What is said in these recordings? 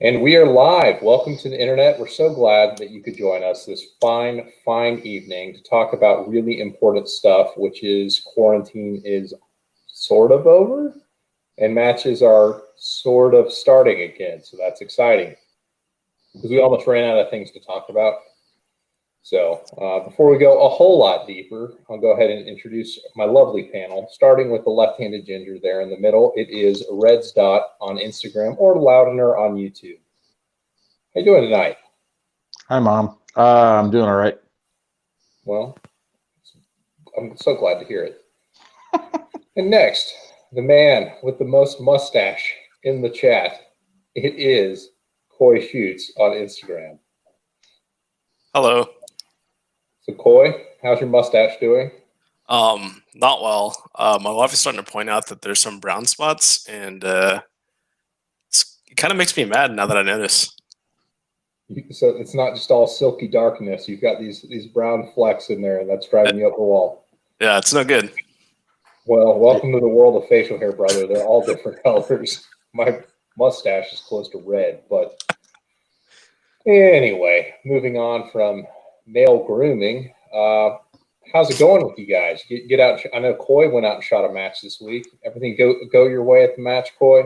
And we are live. Welcome to the internet. We're so glad that you could join us this fine evening to talk about really important stuff, which is quarantine is sort of over and matches are sort of starting again. So that's exciting because we almost ran out of things to talk about. So before we go a whole lot deeper, I'll go ahead and introduce my lovely panel, starting with the left-handed ginger there in the middle. It is Red's Dot on Instagram or Loudener on YouTube. How you doing tonight? Hi, Mom. I'm doing all right. Well, I'm so glad to hear it. And next, the man with the most mustache in the chat. It is Coy Shoots on Instagram. Hello. So, Coy, how's your mustache doing? Not well. My wife is starting to point out that there's some brown spots, and it kind of makes me mad now that I notice. So it's not just all silky darkness. You've got these brown flecks in there, and that's driving you up the wall. Yeah, it's no good. Well, welcome to the world of facial hair, brother. They're all different colors. My mustache is close to red, but anyway, moving on from male grooming. How's it going with you guys? Get out. I know Coy went out and shot a match this week. Everything go your way at the match, Coy?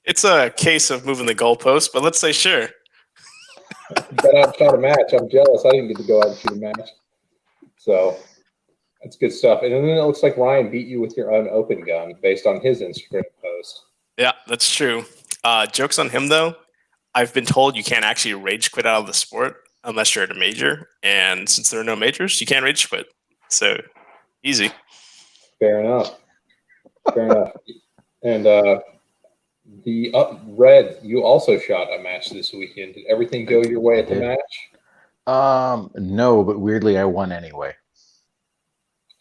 It's a case of moving the goalpost, but let's say sure. Got out and shot a match. I'm jealous. I didn't get to go out and shoot a match. So that's good stuff. And then it looks like Ryan beat you with your own open gun based on his Instagram post. Yeah, that's true. Joke's on him, though. I've been told you can't actually rage quit out of the sport unless you're at a major. And since there are no majors, you can't rage quit. So, easy. Fair enough. And the Red, you also shot a match this weekend. Did everything go your way at the match? No, but weirdly, I won anyway.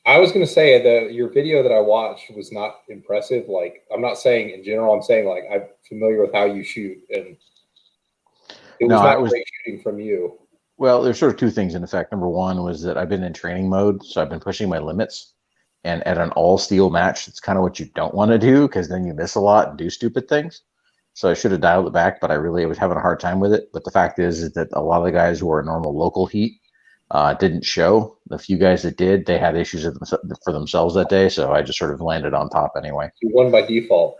I was going to say that your video that I watched was not impressive. Like, I'm not saying in general, I'm saying like I'm familiar with how you shoot, and it was not great shooting from you. Well, there's sort of two things in effect. Number one was that I've been in training mode, so I've been pushing my limits. And at an all-steel match, it's kind of what you don't want to do because then you miss a lot and do stupid things. So I should have dialed it back, but I was having a hard time with it. But the fact is that a lot of the guys who are normal local heat didn't show. The few guys that did, they had issues for themselves that day, so I just sort of landed on top anyway. You won by default.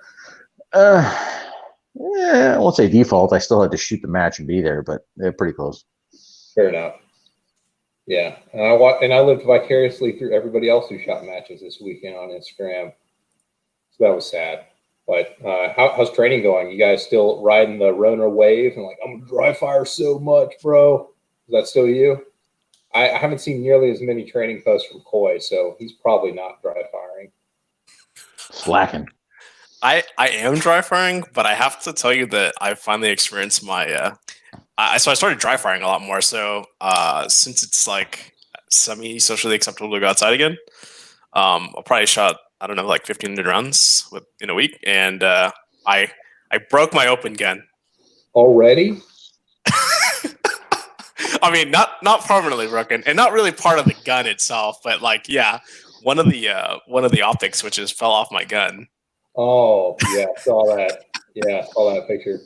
I won't say default. I still had to shoot the match and be there, but they're pretty close. Fair enough. Yeah, and I lived vicariously through everybody else who shot matches this weekend on Instagram. So that was sad. But how's training going? You guys still riding the Rona wave and like, I'm gonna dry fire so much, bro? Is that still you? I haven't seen nearly as many training posts from Coy, so he's probably not dry firing. Slacking. I am dry firing, but I have to tell you that I finally experienced my so I started dry firing a lot more. So since it's like semi-socially acceptable to go outside again, I'll probably shot, I don't know, like 1,500 rounds in a week, and I broke my open gun already. I mean, not permanently broken, and not really part of the gun itself, but like, yeah, one of the optic switches fell off my gun. Oh yeah, saw that. Yeah, saw that picture.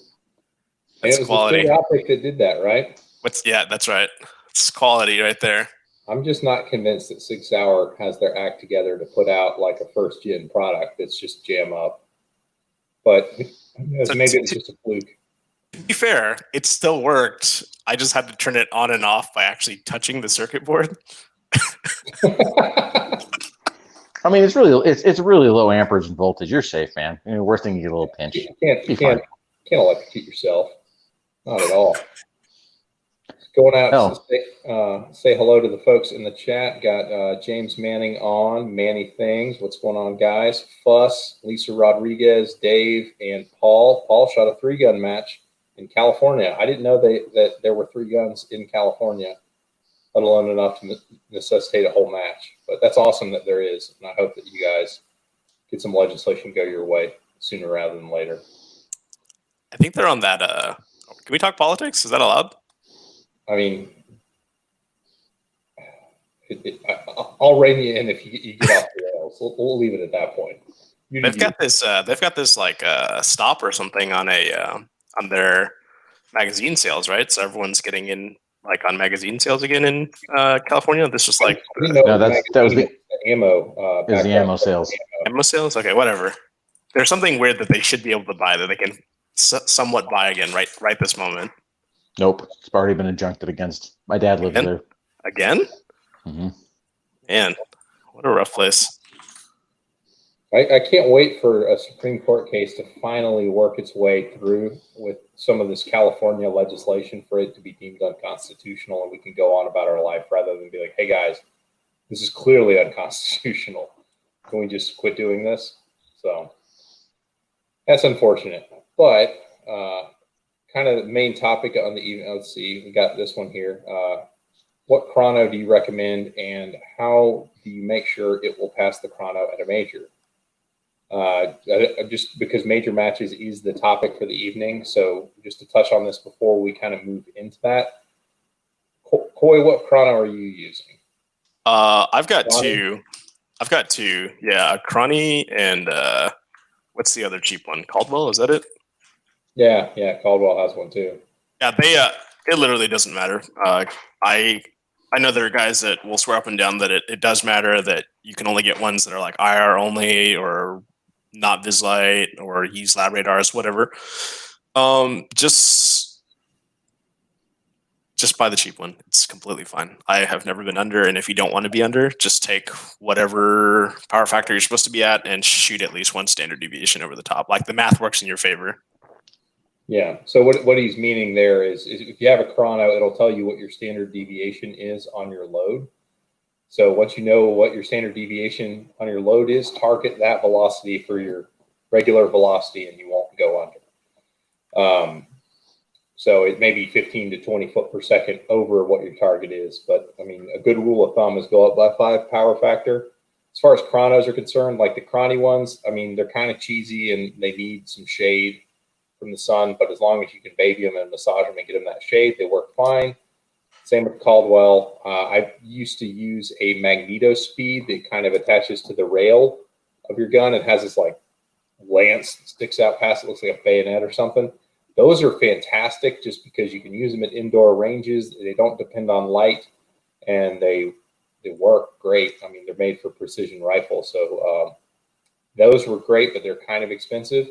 And it was quality. The optic that did that, right? Yeah, that's right. It's quality right there. I'm just not convinced that 6 Hour has their act together to put out like a first gen product that's just jam up. But maybe it's just a fluke. To be fair, it still worked. I just had to turn it on and off by actually touching the circuit board. I mean, it's really low amperage and voltage. You're safe, man. I mean, worst thing, you get a little pinch. You can't electrocute yourself. Not at all. Going out to say hello to the folks in the chat. Got James Manning on. Manny Things. What's going on, guys? Fuss, Lisa Rodriguez, Dave, and Paul. Paul shot a 3-gun match in California. I didn't know that there were 3 guns in California, let alone enough to necessitate a whole match. But that's awesome that there is, and I hope that you guys get some legislation go your way sooner rather than later. I think they're on that. Can we talk politics? Is that allowed? I mean, I'll rein you in if you get off the rails. We'll leave it at that point. They've got this. They've got this like stop or something on their magazine sales, right? So everyone's getting in like on magazine sales again in California. This was like No, that was the ammo. is the ammo sales. ammo sales. Okay, whatever. There's something weird that they should be able to buy that they can somewhat buy again right this moment. Nope, it's already been injuncted against. My dad lives there. Again? Mm-hmm. Man, what a rough place. I can't wait for a Supreme Court case to finally work its way through with some of this California legislation for it to be deemed unconstitutional, and we can go on about our life rather than be like, hey guys, this is clearly unconstitutional. Can we just quit doing this? So that's unfortunate. But kind of the main topic on the evening, let's see, we got this one here. What chrono do you recommend, and how do you make sure it will pass the chrono at a major? Just because major matches is the topic for the evening, so just to touch on this before we kind of move into that. Coy, what chrono are you using? I've got Cronny? two. Yeah, a Cronny and what's the other cheap one? Caldwell, is that it? Yeah, Caldwell has one too. Yeah, they it literally doesn't matter. I know there are guys that will swear up and down that it does matter, that you can only get ones that are like IR only or not Vislight or use lab radars, whatever. Just buy the cheap one. It's completely fine. I have never been under, and if you don't want to be under, just take whatever power factor you're supposed to be at and shoot at least one standard deviation over the top. Like the math works in your favor. Yeah. So what he's meaning there is if you have a chrono, it'll tell you what your standard deviation is on your load. So once you know what your standard deviation on your load is, target that velocity for your regular velocity, and you won't go under. So it may be 15 to 20 foot per second over what your target is. But I mean, a good rule of thumb is go up by 5 power factor. As far as chronos are concerned, like the Cronny ones, I mean, they're kind of cheesy and they need some shade from the sun, but as long as you can baby them and massage them and get them that shade, they work fine. Same with Caldwell. I used to use a magneto speed that kind of attaches to the rail of your gun. It has this like lance that sticks out past it, looks like a bayonet or something. Those are fantastic just because you can use them at indoor ranges. They don't depend on light, and they work great. I mean, they're made for precision rifles. So those were great, but they're kind of expensive.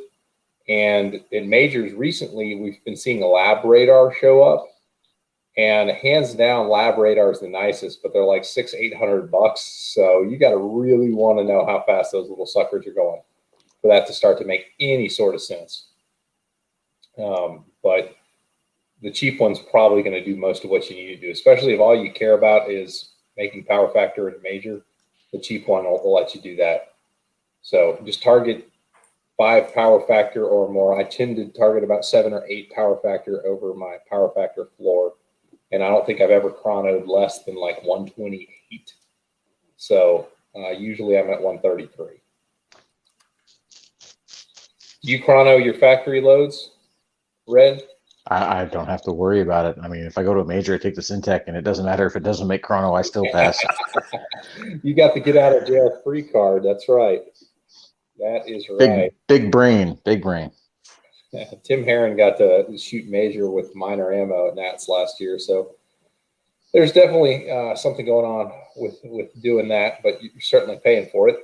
And in majors recently, we've been seeing a lab radar show up, and hands down, lab radar is the nicest, but they're like $600-800. So you got to really want to know how fast those little suckers are going for that to start to make any sort of sense. But the cheap one's probably going to do most of what you need to do, especially if all you care about is making power factor in a major. The cheap one will let you do that. So just target 5 power factor or more. I tend to target about 7 or 8 power factor over my power factor floor. And I don't think I've ever chronoed less than like 128. So usually I'm at 133. Do you chrono your factory loads, Red? I don't have to worry about it. I mean, if I go to a major, I take the Syntec, and it doesn't matter if it doesn't make chrono, I still pass. You got the get out of jail free card. That's right. That is right. Big brain. Tim Herron got to shoot major with minor ammo at Nats last year. So there's definitely something going on with doing that, but you're certainly paying for it.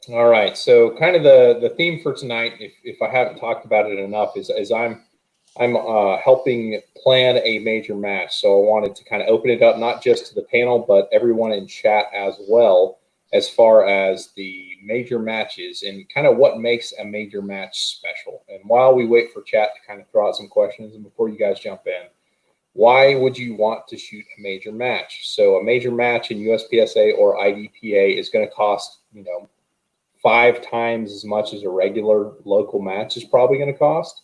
All right. So kind of the theme for tonight, if I haven't talked about it enough, is I'm helping plan a major match. So I wanted to kind of open it up, not just to the panel, but everyone in chat as well, as far as the major matches and kind of what makes a major match special. And while we wait for chat to kind of throw out some questions, and before you guys jump in, why would you want to shoot a major match? So a major match in USPSA or IDPA is going to cost, 5 times as much as a regular local match is probably going to cost.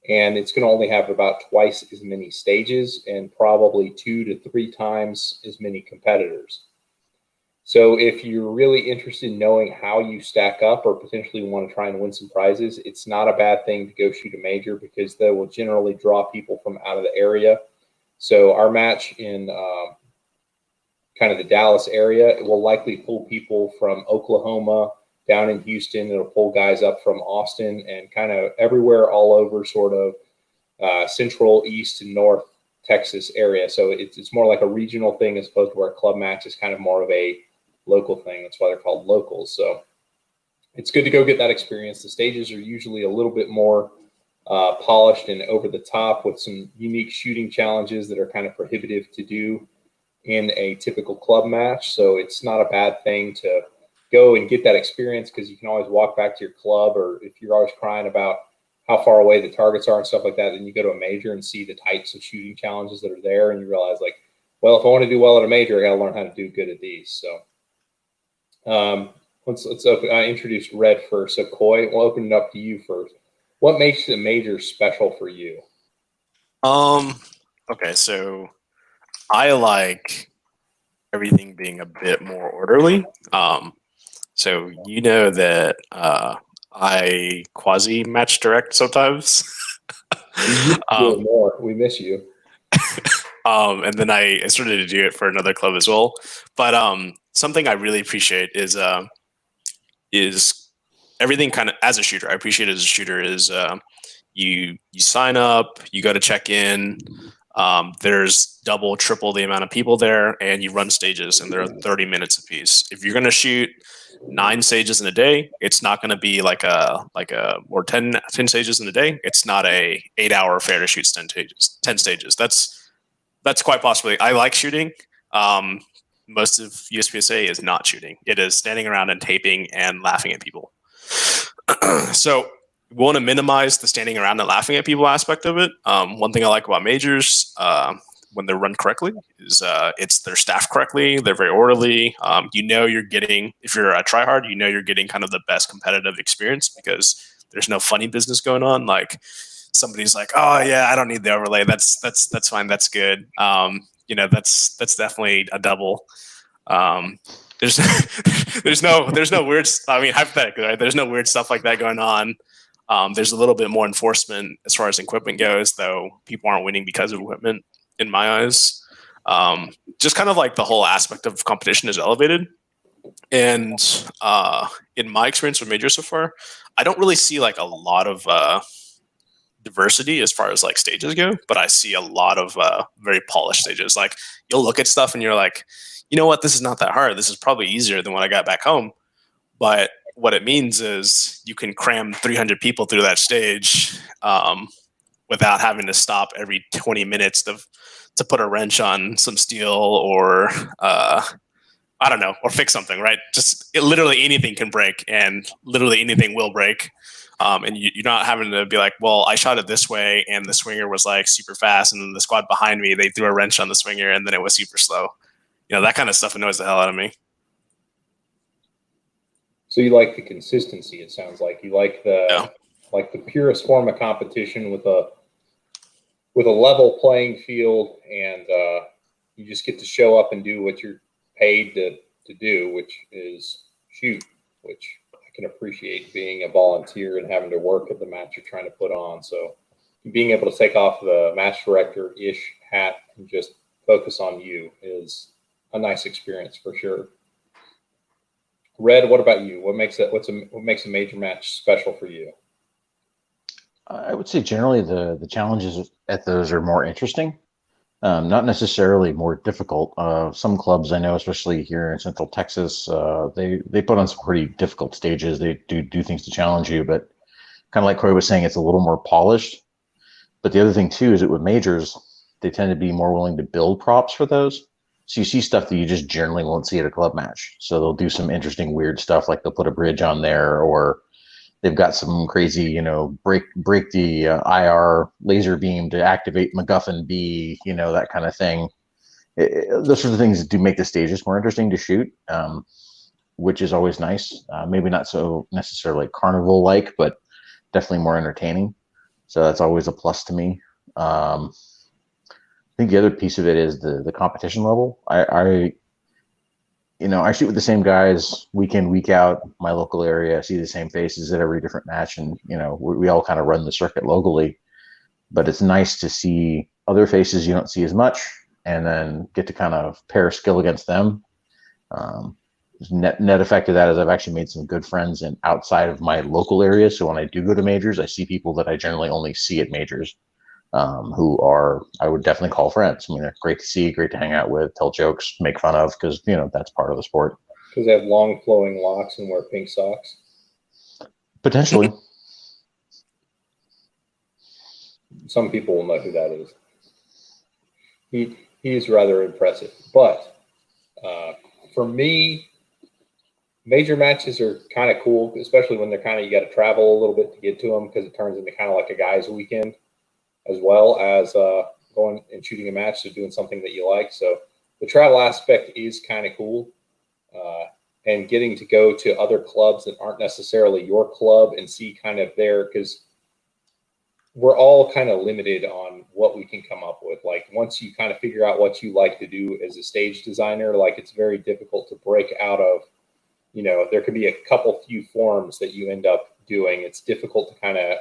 And it's going to only have about twice as many stages and probably 2 to 3 times as many competitors. So if you're really interested in knowing how you stack up or potentially want to try and win some prizes, it's not a bad thing to go shoot a major because they will generally draw people from out of the area. So our match in kind of the Dallas area, it will likely pull people from Oklahoma, down in Houston. It'll pull guys up from Austin and kind of everywhere all over sort of central, east, and north Texas area. So it's more like a regional thing as opposed to where a club match is kind of more of a local thing. That's why they're called locals. So it's good to go get that experience. The stages are usually a little bit more polished and over the top with some unique shooting challenges that are kind of prohibitive to do in a typical club match. So it's not a bad thing to go and get that experience, because you can always walk back to your club, or if you're always crying about how far away the targets are and stuff like that, then you go to a major and see the types of shooting challenges that are there, and you realize, like, well, if I want to do well at a major, I got to learn how to do good at these. So let's open. I introduced Red first, so Coy, we'll open it up to you first. What makes the major special for you? Okay, so I like everything being a bit more orderly. So you know that I quasi match direct sometimes. More. We miss you. And then I started to do it for another club as well. But something I really appreciate is everything kind of as a shooter. I appreciate it as a shooter is you sign up, you go to check in. There's double, triple the amount of people there, and you run stages, and they're 30 minutes apiece. If you're going to shoot 9 stages in a day, it's not going to be like a or 10 stages in a day. It's not a 8-hour affair to shoot 10 stages. That's quite possibly. I like shooting. Most of USPSA is not shooting. It is standing around and taping and laughing at people. So we want to minimize the standing around and laughing at people aspect of it. One thing I like about majors, when they're run correctly, is they're staffed correctly. They're very orderly. You're getting, if you're a tryhard, you're getting kind of the best competitive experience, because there's no funny business going on. Like somebody's like, oh yeah, I don't need the overlay. That's fine. That's good. That's definitely a double. There's no weird. I mean, hypothetically, right? There's no weird stuff like that going on. There's a little bit more enforcement as far as equipment goes, though people aren't winning because of equipment, in my eyes. Just kind of like the whole aspect of competition is elevated. And in my experience with majors so far, I don't really see like a lot of diversity as far as like stages go, but I see a lot of very polished stages. Like you'll look at stuff and you're like, you know what, this is not that hard. This is probably easier than when I got back home. But what it means is you can cram 300 people through that stage without having to stop every 20 minutes to put a wrench on some steel or I don't know, or fix something, right? Literally anything can break, and literally anything will break. And you're not having to be like, well, I shot it this way and the swinger was like super fast, and then the squad behind me, they threw a wrench on the swinger and then it was super slow. That kind of stuff annoys the hell out of me. So you like the consistency, it sounds like. You like the purest form of competition with a level playing field, and you just get to show up and do what you're paid to do, which is shoot, which I can appreciate, being a volunteer and having to work at the match you're trying to put on. So being able to take off the match director-ish hat and just focus on you is a nice experience for sure. Red, what about you? What makes a major match special for you? I would say generally the challenges at those are more interesting, not necessarily more difficult. Some clubs I know, especially here in Central Texas, they put on some pretty difficult stages. They do things to challenge you, but kind of like Corey was saying, it's a little more polished. But the other thing too is that with majors, they tend to be more willing to build props for those. So you see stuff that you just generally won't see at a club match. So they'll do some interesting, weird stuff, like they'll put a bridge on there, or they've got some crazy, break the IR laser beam to activate MacGuffin B, that kind of thing. Those sorts of things do make the stages more interesting to shoot, which is always nice. Maybe not so necessarily carnival-like, but definitely more entertaining. So that's always a plus to me. I think the other piece of it is the competition level. I shoot with the same guys week in, week out, my local area. I see the same faces at every different match, and we all kind of run the circuit locally. But it's nice to see other faces you don't see as much, and then get to kind of pair skill against them. net effect of that is I've actually made some good friends and outside of my local area. So when I do go to majors, I see people that I generally only see at majors, who are, I would definitely call friends. I mean, they're great to see, great to hang out with, tell jokes, make fun of, because, that's part of the sport. Because they have long flowing locks and wear pink socks. Potentially. Some people will know who that is. He's rather impressive. But for me, major matches are kind of cool, especially when they're you got to travel a little bit to get to them, because it turns into kind of like a guy's weekend, as well as going and shooting a match, so doing something that you like. So the travel aspect is kind of cool. And getting to go to other clubs that aren't necessarily your club and see kind of because we're all kind of limited on what we can come up with. Like, once you kind of figure out what you like to do as a stage designer, like, it's very difficult to break out of, there could be a few forms that you end up doing. It's difficult to kind of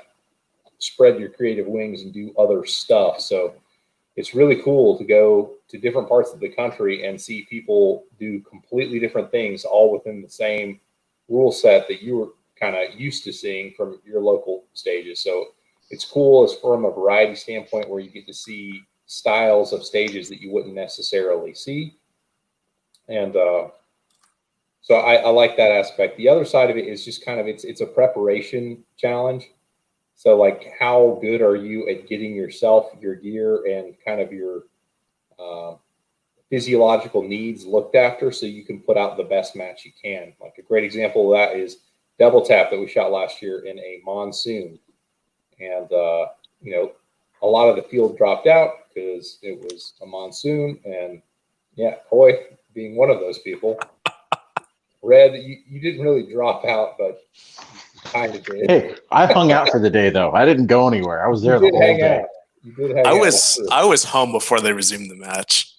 spread your creative wings and do other stuff. So it's really cool to go to different parts of the country and see people do completely different things, all within the same rule set that you were kind of used to seeing from your local stages. So it's cool as from a variety standpoint, where you get to see styles of stages that you wouldn't necessarily see. And so I like that aspect. The other side of it is just kind of, it's a preparation challenge. So, like, how good are you at getting yourself, your gear, and kind of your physiological needs looked after, so you can put out the best match you can. Like, a great example of that is Double Tap that we shot last year in a monsoon. And, a lot of the field dropped out because it was a monsoon. And, yeah, Coy being one of those people. Red, you didn't really drop out, but kind of did. Hey, I hung out for the day, though. I didn't go anywhere. I was there the whole day. You did hang out. I was home before they resumed the match.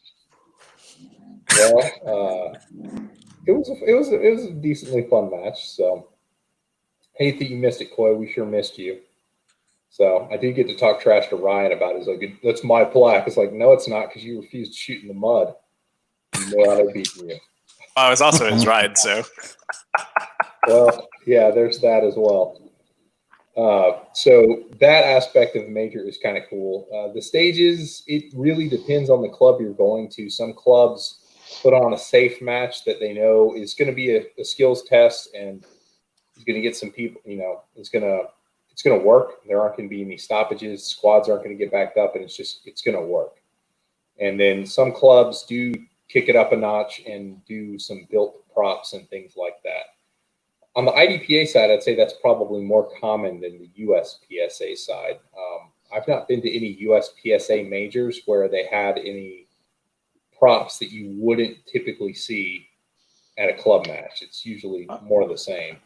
Well, it was a decently fun match. So, hate that you missed it, Coy. We sure missed you. So I did get to talk trash to Ryan about it. He's like, "That's my plaque." It's like, no, it's not, because you refused to shoot in the mud. You know how to beat you. Oh, it was also his ride, so. Well, yeah, there's that as well. So that aspect of the major is kind of cool. The stages, it really depends on the club you're going to. Some clubs put on a safe match that they know is going to be a skills test, and is going to get some people, it's going to work. There aren't going to be any stoppages. Squads aren't going to get backed up, and it's going to work. And then some clubs do kick it up a notch and do some built props and things like that. On the IDPA side, I'd say that's probably more common than the USPSA side. I've not been to any USPSA majors where they had any props that you wouldn't typically see at a club match. It's usually more of the same.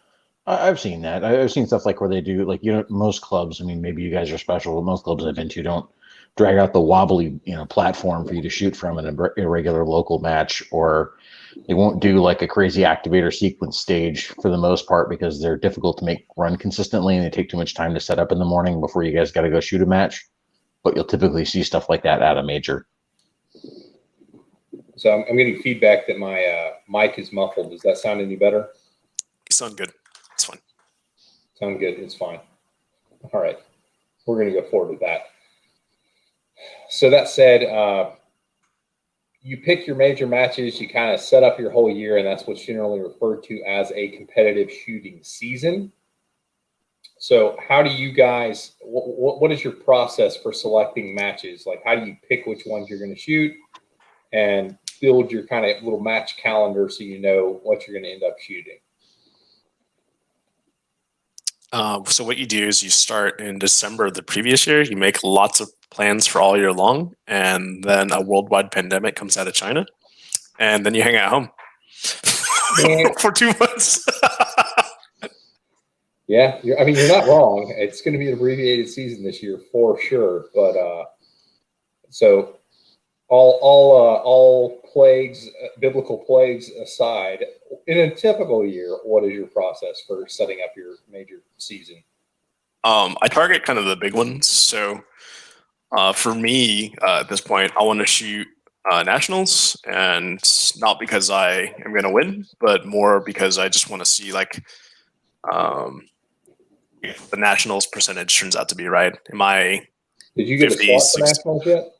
I've seen that. I've seen stuff like where they do, like, most clubs, I mean, maybe you guys are special, but most clubs I've been to don't drag out the wobbly, platform for you to shoot from in a irregular local match, or they won't do like a crazy activator sequence stage for the most part, because they're difficult to run consistently, and they take too much time to set up in the morning before you guys got to go shoot a match. But you'll typically see stuff like that at a major. So I'm getting feedback that my mic is muffled. Does that sound any better? You sound good. It's fine. Sound good. It's fine. All right. We're going to go forward with that. So that said, you pick your major matches, you kind of set up your whole year, and that's what's generally referred to as a competitive shooting season. So how do you guys, what is your process for selecting matches? Like, how do you pick which ones you're going to shoot and build your kind of little match calendar so you know what you're going to end up shooting? So what you do is you start in December of the previous year. You make lots of plans for all year long, and then a worldwide pandemic comes out of China, and then you hang at home for 2 months. Yeah, you're not wrong. It's going to be an abbreviated season this year for sure. But so all plagues, biblical plagues aside, in a typical year, what is your process for setting up your major season? I target kind of the big ones. So for me, at this point, I want to shoot nationals and not because I am going to win, but more because I just want to see like the nationals percentage turns out to be right. Am I Did you get 50, a slot for 60? nationals yet?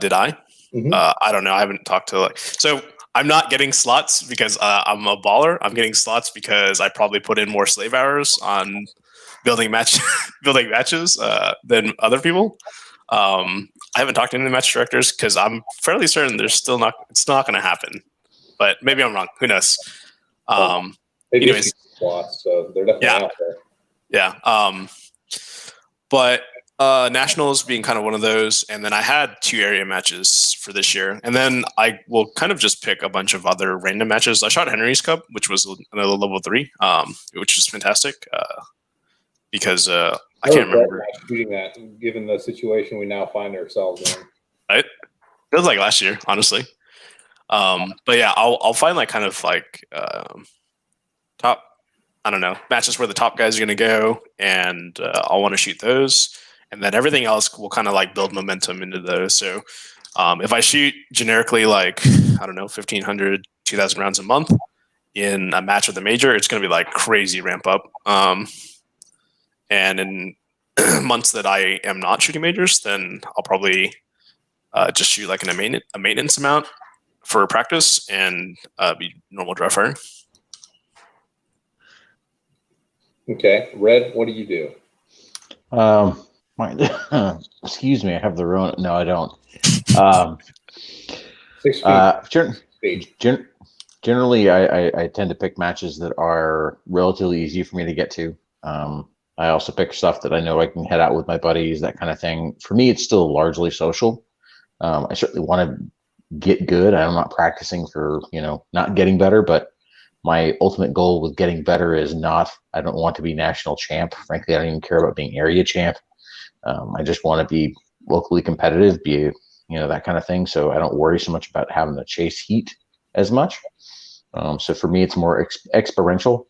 Did I? Mhm. I don't know. I haven't talked to so I'm not getting slots because I'm a baller. I'm getting slots because I probably put in more slave hours on building building matches than other people. I haven't talked to any of the match directors because I'm fairly certain it's not going to happen. But maybe I'm wrong. Who knows? They've Anyways, issued slots, so they're definitely yeah, out there. yeah. But nationals being kind of one of those, and then I had 2 area matches for this year, and then I will kind of just pick a bunch of other random matches. I shot Henry's Cup, which was another level 3, which is fantastic because I can't remember. Not shooting that, given the situation we now find ourselves in. Right? It was like last year, honestly. But yeah, I'll find like kind of like top, I don't know, matches where the top guys are going to go, and I'll want to shoot those, and then everything else will kind of like build momentum into those. So if I shoot generically like, I don't know, 1,500, 2,000 rounds a month in a match with a major, it's going to be like crazy ramp up. And in months that I am not shooting majors, then I'll probably just shoot like a maintenance amount for practice and be normal dry firing. Okay, Red, what do you do? Excuse me, I have the wrong. No, I don't. 6 feet. Generally, I tend to pick matches that are relatively easy for me to get to. I also pick stuff that I know I can head out with my buddies, that kind of thing. For me, it's still largely social. I certainly want to get good. I'm not practicing for, not getting better, but my ultimate goal with getting better is I don't want to be national champ. Frankly, I don't even care about being area champ. I just want to be locally competitive, that kind of thing. So I don't worry so much about having to chase heat as much. So for me, it's more experiential.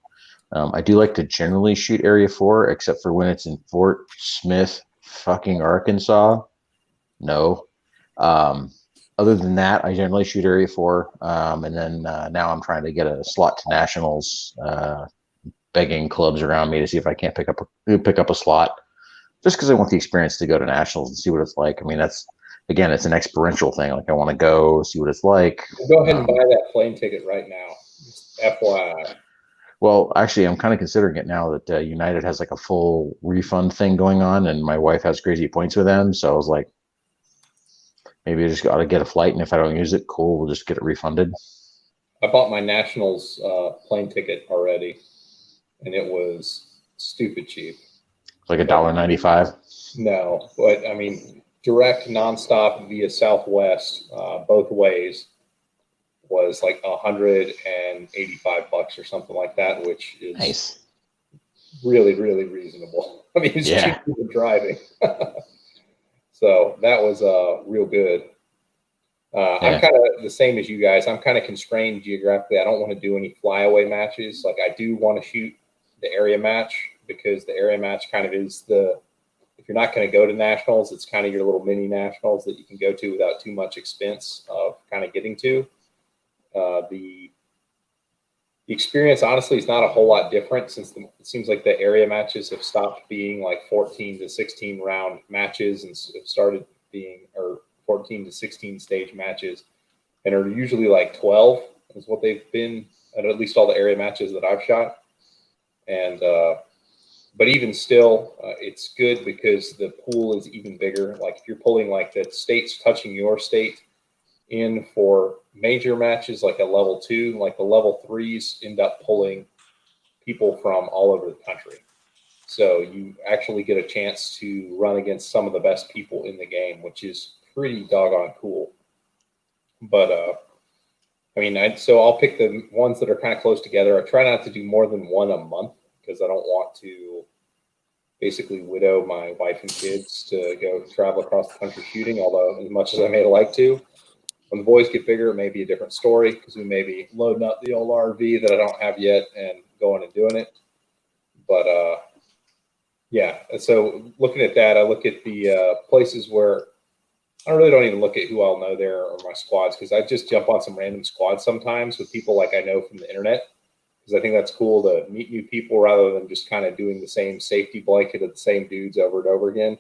I do like to generally shoot Area 4, except for when it's in Fort Smith, fucking Arkansas. No. Other than that, I generally shoot Area 4. And then now I'm trying to get a slot to nationals, begging clubs around me to see if I can't pick up a slot, just because I want the experience to go to nationals and see what it's like. I mean, it's an experiential thing. Like, I want to go see what it's like. Go ahead and buy that plane ticket right now. FYI. Well, actually, I'm kind of considering it now that United has like a full refund thing going on, and my wife has crazy points with them. So I was like, maybe I just got to get a flight, and if I don't use it, cool, we'll just get it refunded. I bought my nationals plane ticket already, and it was stupid cheap. Like $1.95. No, but I mean, direct nonstop via Southwest, both ways, was like $185 or something like that, which is nice. Really, really reasonable. I mean, it's cheaper than driving. So that was real good. I'm kind of the same as you guys. I'm kind of constrained geographically. I don't want to do any flyaway matches. Like, I do want to shoot the area match, because the area match kind of is if you're not going to go to nationals, it's kind of your little mini nationals that you can go to without too much expense of kind of getting to. The experience, honestly, is not a whole lot different, since it seems like the area matches have stopped being like 14 to 16 round matches and have started being, or 14 to 16 stage matches, and are usually like 12 is what they've been at least all the area matches that I've shot. And but even still, it's good because the pool is even bigger. Like, if you're pulling like the states touching your state in for major matches, like a level 2, like the level 3s end up pulling people from all over the country. So you actually get a chance to run against some of the best people in the game, which is pretty doggone cool. But I mean, so I'll pick the ones that are kind of close together. I try not to do more than one a month, because I don't want to basically widow my wife and kids to go travel across the country shooting, although as much as I may like to. When the boys get bigger, it may be a different story, because we may be loading up the old RV that I don't have yet and going and doing it. But yeah, so looking at that, I look at the places where I really don't even look at who I'll know there or my squads, because I just jump on some random squads sometimes with people like I know from the internet, because I think that's cool to meet new people rather than just kind of doing the same safety blanket of the same dudes over and over again.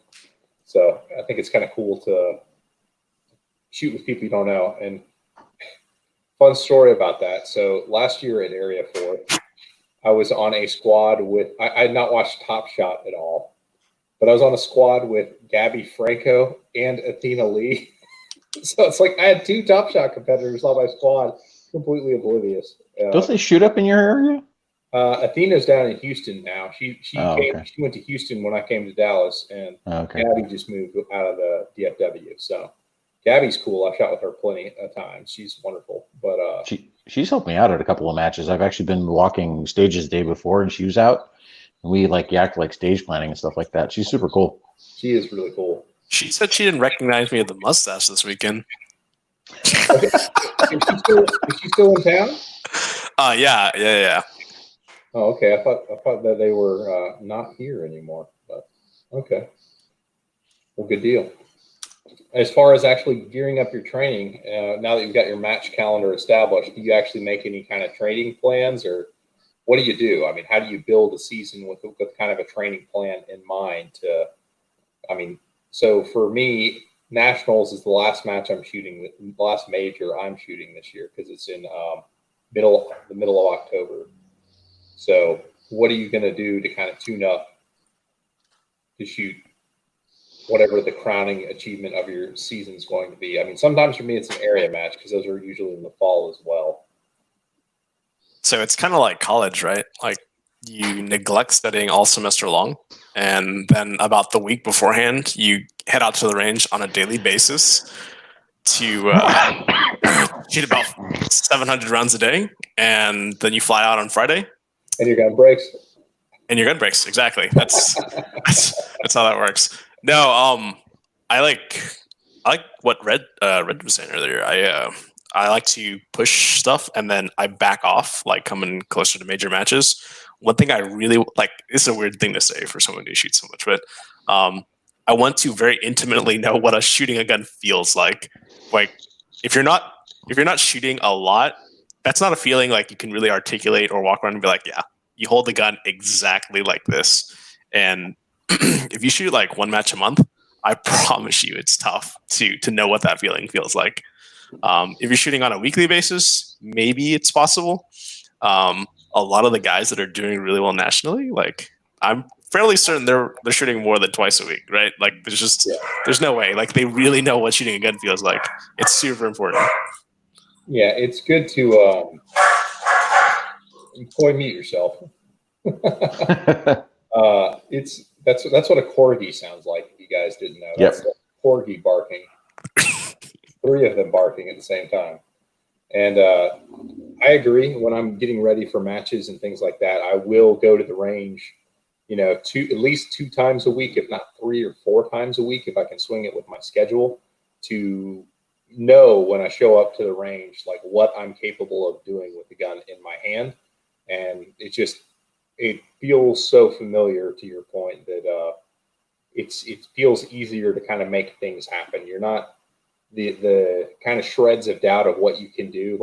So I think it's kind of cool to shoot with people you don't know. And fun story about that. So last year at Area 4, I was on a squad with, I had not watched Top Shot at all, but I was on a squad with Gabby Franco and Athena Lee. So it's like I had two Top Shot competitors on my squad, completely oblivious. Don't they shoot up in your area? Athena's down in Houston now. She Okay. She went to Houston when I came to Dallas, and Okay. Gabby just moved out of the DFW. So Gabby's cool. I've shot with her plenty of times. She's wonderful. But She's helped me out at a couple of matches. I've actually been walking stages the day before, and she was out, and we yacked stage planning and stuff like that. She's super cool. She is really cool. She said she didn't recognize me at the mustache this weekend. Okay. Is she still in town? Yeah. Oh, okay. I thought that they were not here anymore. But okay. Well, good deal. As far as actually gearing up your training, now that you've got your match calendar established, do you actually make any kind of training plans, or what do you do? I mean, how do you build a season with kind of a training plan in mind? So for me, Nationals is the last match I'm shooting, the last major I'm shooting this year, because it's in the middle of October. So what are you going to do to kind of tune up to shoot whatever the crowning achievement of your season is going to be? I mean, sometimes for me it's an area match, because those are usually in the fall as well. So it's kind of like college, right? Like you neglect studying all semester long, and then about the week beforehand, you head out to the range on a daily basis to shoot about 700 rounds a day, and then you fly out on Friday. And your gun breaks. And your gun breaks, exactly. That's how that works. No, I like what Red was saying earlier. I like to push stuff, and then I back off, coming closer to major matches. One thing I really like, it's a weird thing to say for someone who shoots so much, but I want to very intimately know what shooting a gun feels like. Like if you're not shooting a lot, that's not a feeling like you can really articulate or walk around and be like, yeah, you hold the gun exactly like this. And if you shoot one match a month, I promise you it's tough to know what that feeling feels like. If you're shooting on a weekly basis, maybe it's possible. A lot of the guys that are doing really well nationally, I'm fairly certain they're shooting more than twice a week, right? There's no way. They really know what shooting a gun feels like. It's super important. Yeah, it's good to mute yourself. That's what a corgi sounds like. If you guys didn't know, that's the corgi barking. 3 of them barking at the same time. And I agree. When I'm getting ready for matches and things like that, I will go to the range, at least 2 times a week, if not 3 or 4 times a week, if I can swing it with my schedule, to know when I show up to the range, what I'm capable of doing with the gun in my hand. And it feels so familiar, to your point, that it feels easier to kind of make things happen. You're not the kind of shreds of doubt of what you can do.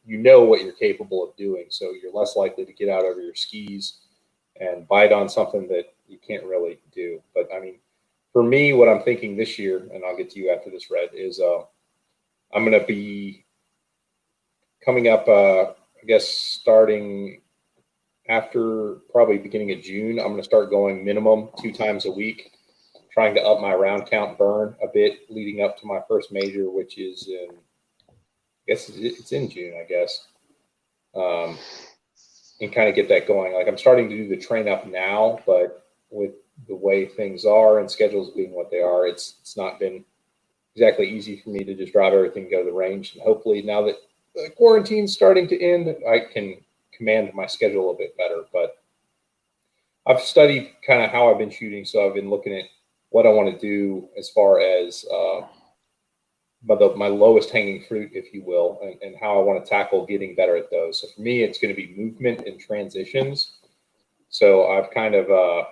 You know what you're capable of doing, so you're less likely to get out over your skis and bite on something that you can't really do. But I mean, for me, what I'm thinking this year, and I'll get to you after this, Red, is I'm going to be coming up, I guess, starting after probably beginning of June. I'm going to start going minimum 2 times a week, trying to up my round count burn a bit leading up to my first major, which is it's in June, I guess. And kind of get that going. I'm starting to do the train up now, but with the way things are and schedules being what they are, it's not been exactly easy for me to just drive everything, go to the range. And hopefully now that the quarantine's starting to end, I can command my schedule a bit better. But I've studied kind of how I've been shooting, so I've been looking at what I want to do as far as my lowest hanging fruit, if you will, and how I want to tackle getting better at those. So for me, it's going to be movement and transitions. So I've kind of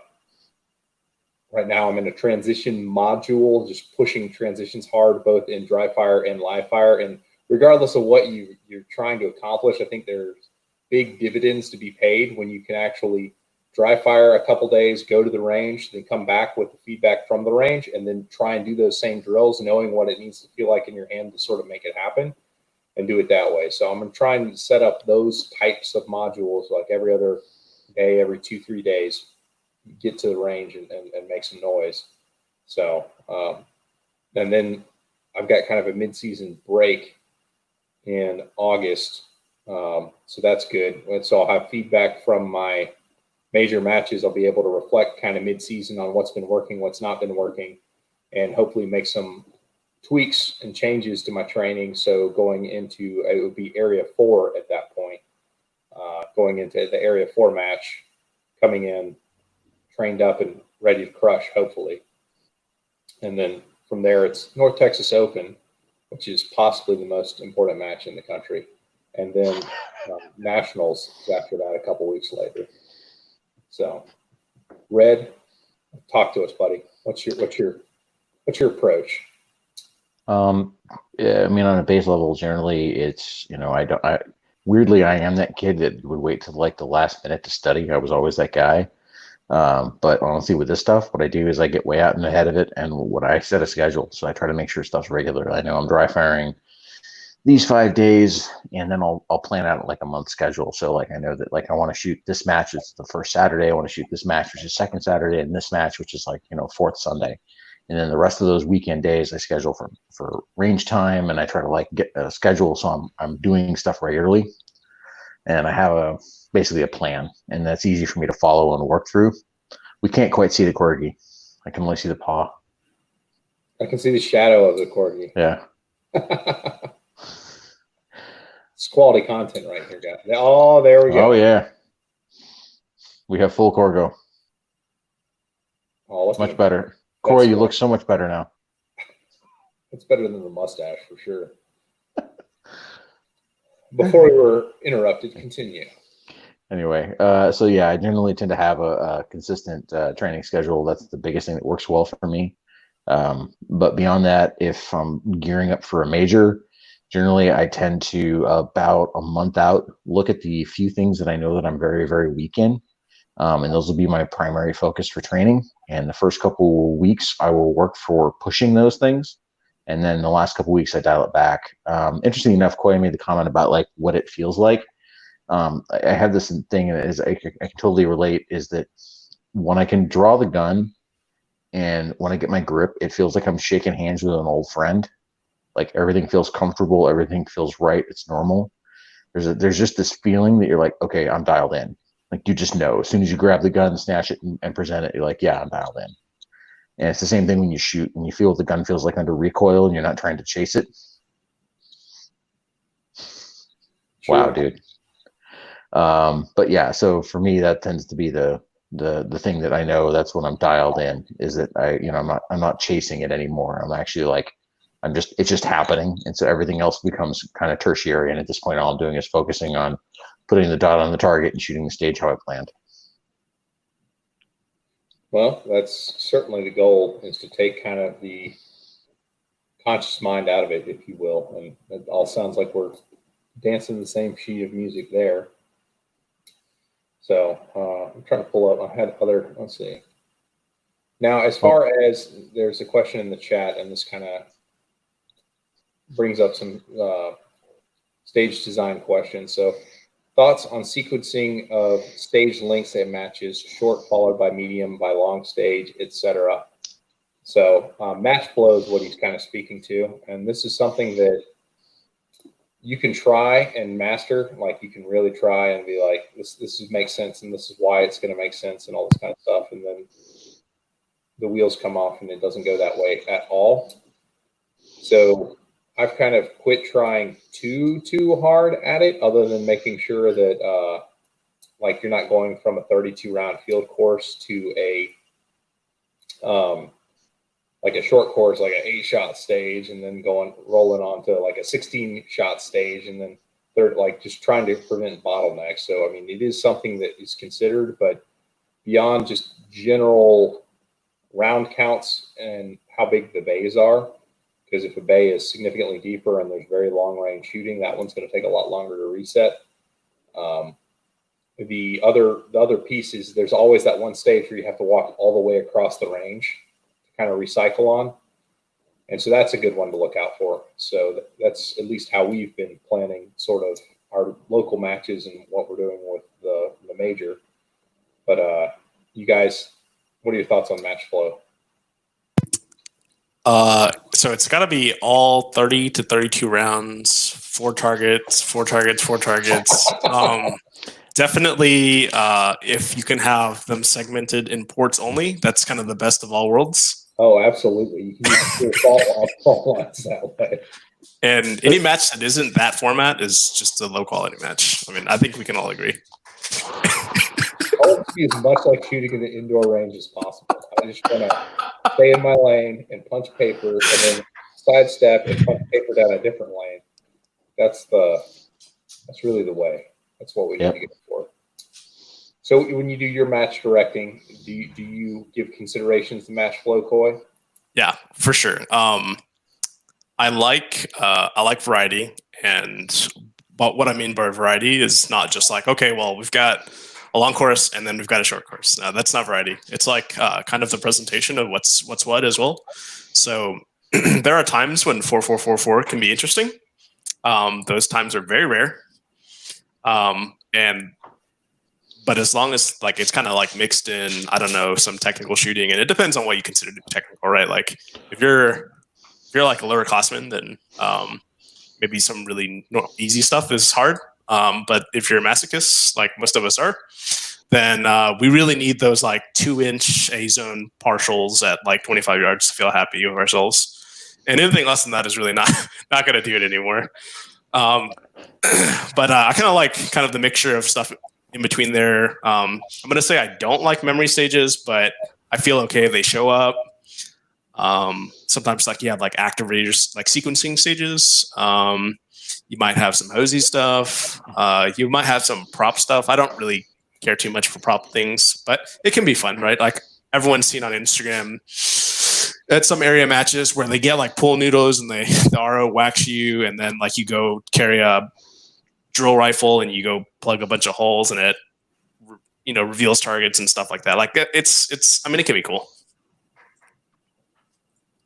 right now I'm in a transition module, just pushing transitions hard, both in dry fire and live fire. And regardless of what you're trying to accomplish, I think there's big dividends to be paid when you can actually dry fire a couple days, go to the range, then come back with the feedback from the range, and then try and do those same drills, knowing what it needs to feel like in your hand to sort of make it happen, and do it that way. So I'm going to try and set up those types of modules like every other day, every 2-3 days, get to the range and make some noise. So, and then I've got kind of a mid-season break in August. So that's good. And so I'll have feedback from my major matches. I'll be able to reflect kind of mid-season on what's been working, what's not been working, and hopefully make some tweaks and changes to my training. So going into, it would be area 4 at that point, going into the area 4 match, coming in trained up and ready to crush, hopefully. And then from there, it's North Texas Open, which is possibly the most important match in the country. And then Nationals after that a couple weeks later. So, Red, talk to us, buddy. What's your approach? Yeah, I mean, on a base level, generally, it's, weirdly, I am that kid that would wait till like the last minute to study. I was always that guy. But honestly, with this stuff, what I do is I get way out and ahead of it, and what I set a schedule. So I try to make sure stuff's regular. I know I'm dry firing these 5 days, and then I'll plan out like a month schedule. So like I know that like I want to shoot this match, it's the first Saturday. I want to shoot this match, which is second Saturday, and this match, which is like fourth Sunday. And then the rest of those weekend days I schedule for range time, and I try to like get a schedule so I'm doing stuff regularly, and I have basically a plan, and that's easy for me to follow and work through. We can't quite see the corgi. I can only see the paw. I can see the shadow of the corgi. Yeah. It's quality content right here, guys. Oh, there we go. Oh yeah. We have full Corgo. Oh, much better. Corey, you look so much better now. It's better than the mustache for sure. Before we were interrupted, continue. Anyway, so yeah, I generally tend to have a consistent training schedule. That's the biggest thing that works well for me. But beyond that, if I'm gearing up for a major, generally I tend to about a month out look at the few things that I know that I'm very, very weak in. And those will be my primary focus for training. And the first couple weeks, I will work for pushing those things. And then the last couple weeks, I dial it back. Interesting enough, Koy made the comment about like what it feels like. I have this thing that is I can totally relate, is that when I can draw the gun and when I get my grip, it feels like I'm shaking hands with an old friend. Like everything feels comfortable, everything feels right, it's normal. There's just this feeling that you're like, okay, I'm dialed in. Like you just know, as soon as you grab the gun, snatch it, and present it, you're like, yeah, I'm dialed in. And it's the same thing when you shoot, and you feel what the gun feels like under recoil, and you're not trying to chase it. True. Wow, dude. But yeah, so for me, that tends to be the thing that I know. That's when I'm dialed in. Is that I'm not chasing it anymore. I'm actually like, it's just happening, and so everything else becomes kind of tertiary. And at this point, all I'm doing is focusing on putting the dot on the target and shooting the stage how I planned. Well, that's certainly the goal, is to take kind of the conscious mind out of it, if you will. And it all sounds like we're dancing the same sheet of music there. So I'm trying to pull up. I had other, let's see. Now, as far as there's a question in the chat, and this kind of brings up some stage design questions. So thoughts on sequencing of stage lengths and matches, short followed by medium, by long stage, etc. So match flow is what he's kind of speaking to. And this is something that you can try and master. Like you can really try and be like, this makes sense, and this is why it's going to make sense, and all this kind of stuff. And then the wheels come off and it doesn't go that way at all. So I've kind of quit trying too hard at it, other than making sure that like you're not going from a 32 round field course to a like a short course, like an 8-shot stage, and then rolling on to like a 16-shot stage, and then third, like just trying to prevent bottlenecks. So I mean, it is something that is considered, but beyond just general round counts and how big the bays are. Because if a bay is significantly deeper and there's very long range shooting, that one's going to take a lot longer to reset. The other piece is there's always that one stage where you have to walk all the way across the range to kind of recycle on. And so that's a good one to look out for. So that's at least how we've been planning sort of our local matches and what we're doing with the major. But you guys, what are your thoughts on match flow? So it's got to be all 30 to 32 rounds, 4 targets. Definitely, if you can have them segmented in ports only, that's kind of the best of all worlds. Oh, absolutely. You can use your fault lines that way. And any match that isn't that format is just a low quality match. I mean, I think we can all agree. I want to be as much like shooting in the indoor range as possible. I just want to stay in my lane and punch paper and then sidestep and punch paper down a different lane. That's really the way. That's what we need to get for. So when you do your match directing, do you give considerations to match flow, Coy? Yeah, for sure. I like variety, but what I mean by variety is not just like, okay, well, we've got a long course and then we've got a short course. No, that's not variety. It's like kind of the presentation of what's what as well. So there are times when 4-4-4-4 can be interesting. Those times are very rare. But as long as like it's kind of like mixed in, I don't know, some technical shooting, and it depends on what you consider to be technical, right? Like if you're like a lower classman, then maybe some really easy stuff is hard. But if you're a masochist, like most of us are, then we really need those like 2-inch A-zone partials at like 25 yards to feel happy with ourselves. And anything less than that is really not going to do it anymore. But I kind of like kind of the mixture of stuff in between there. I'm going to say I don't like memory stages, but I feel okay if they show up. Sometimes like you have like activators, like sequencing stages. You might have some hosey stuff. You might have some prop stuff. I don't really care too much for prop things, but it can be fun, right? Like everyone's seen on Instagram at some area matches where they get like pool noodles and the RO whacks you, and then like you go carry a drill rifle and you go plug a bunch of holes and it, reveals targets and stuff like that. Like it's. I mean, it can be cool.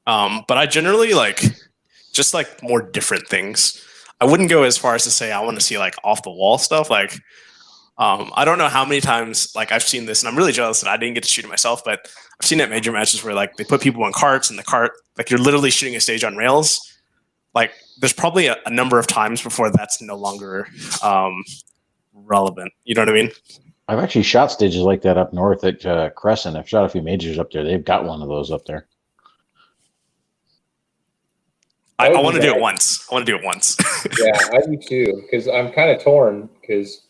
But I generally like just like more different things. I wouldn't go as far as to say I want to see like off the wall stuff. Like, I don't know how many times like I've seen this, and I'm really jealous that I didn't get to shoot it myself. But I've seen it at major matches where like they put people on carts, and the cart, like you're literally shooting a stage on rails. Like, there's probably a number of times before that's no longer relevant. You know what I mean? I've actually shot stages like that up north at Crescent. I've shot a few majors up there. They've got one of those up there. I want to do it once. Yeah, I do too, because I'm kind of torn because,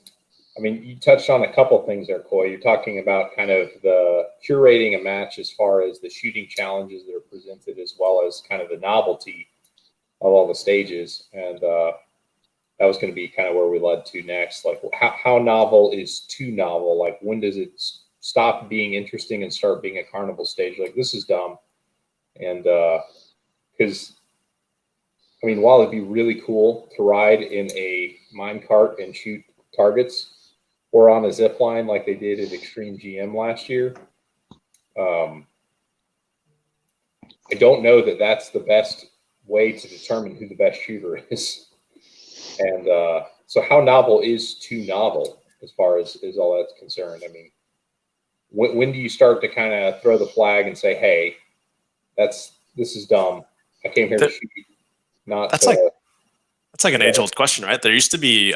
I mean, you touched on a couple things there, Coy. You're talking about kind of the curating a match as far as the shooting challenges that are presented, as well as kind of the novelty of all the stages. And that was going to be kind of where we led to next. Like, how novel is too novel? Like, when does it stop being interesting and start being a carnival stage? Like, this is dumb. And because, I mean, while it'd be really cool to ride in a mine cart and shoot targets or on a zip line like they did at Extreme GM last year, I don't know that that's the best way to determine who the best shooter is. And so how novel is too novel as far as all that's concerned? I mean, when do you start to kind of throw the flag and say, hey, this is dumb. I came here to shoot. That's like an age-old question, right? There used to be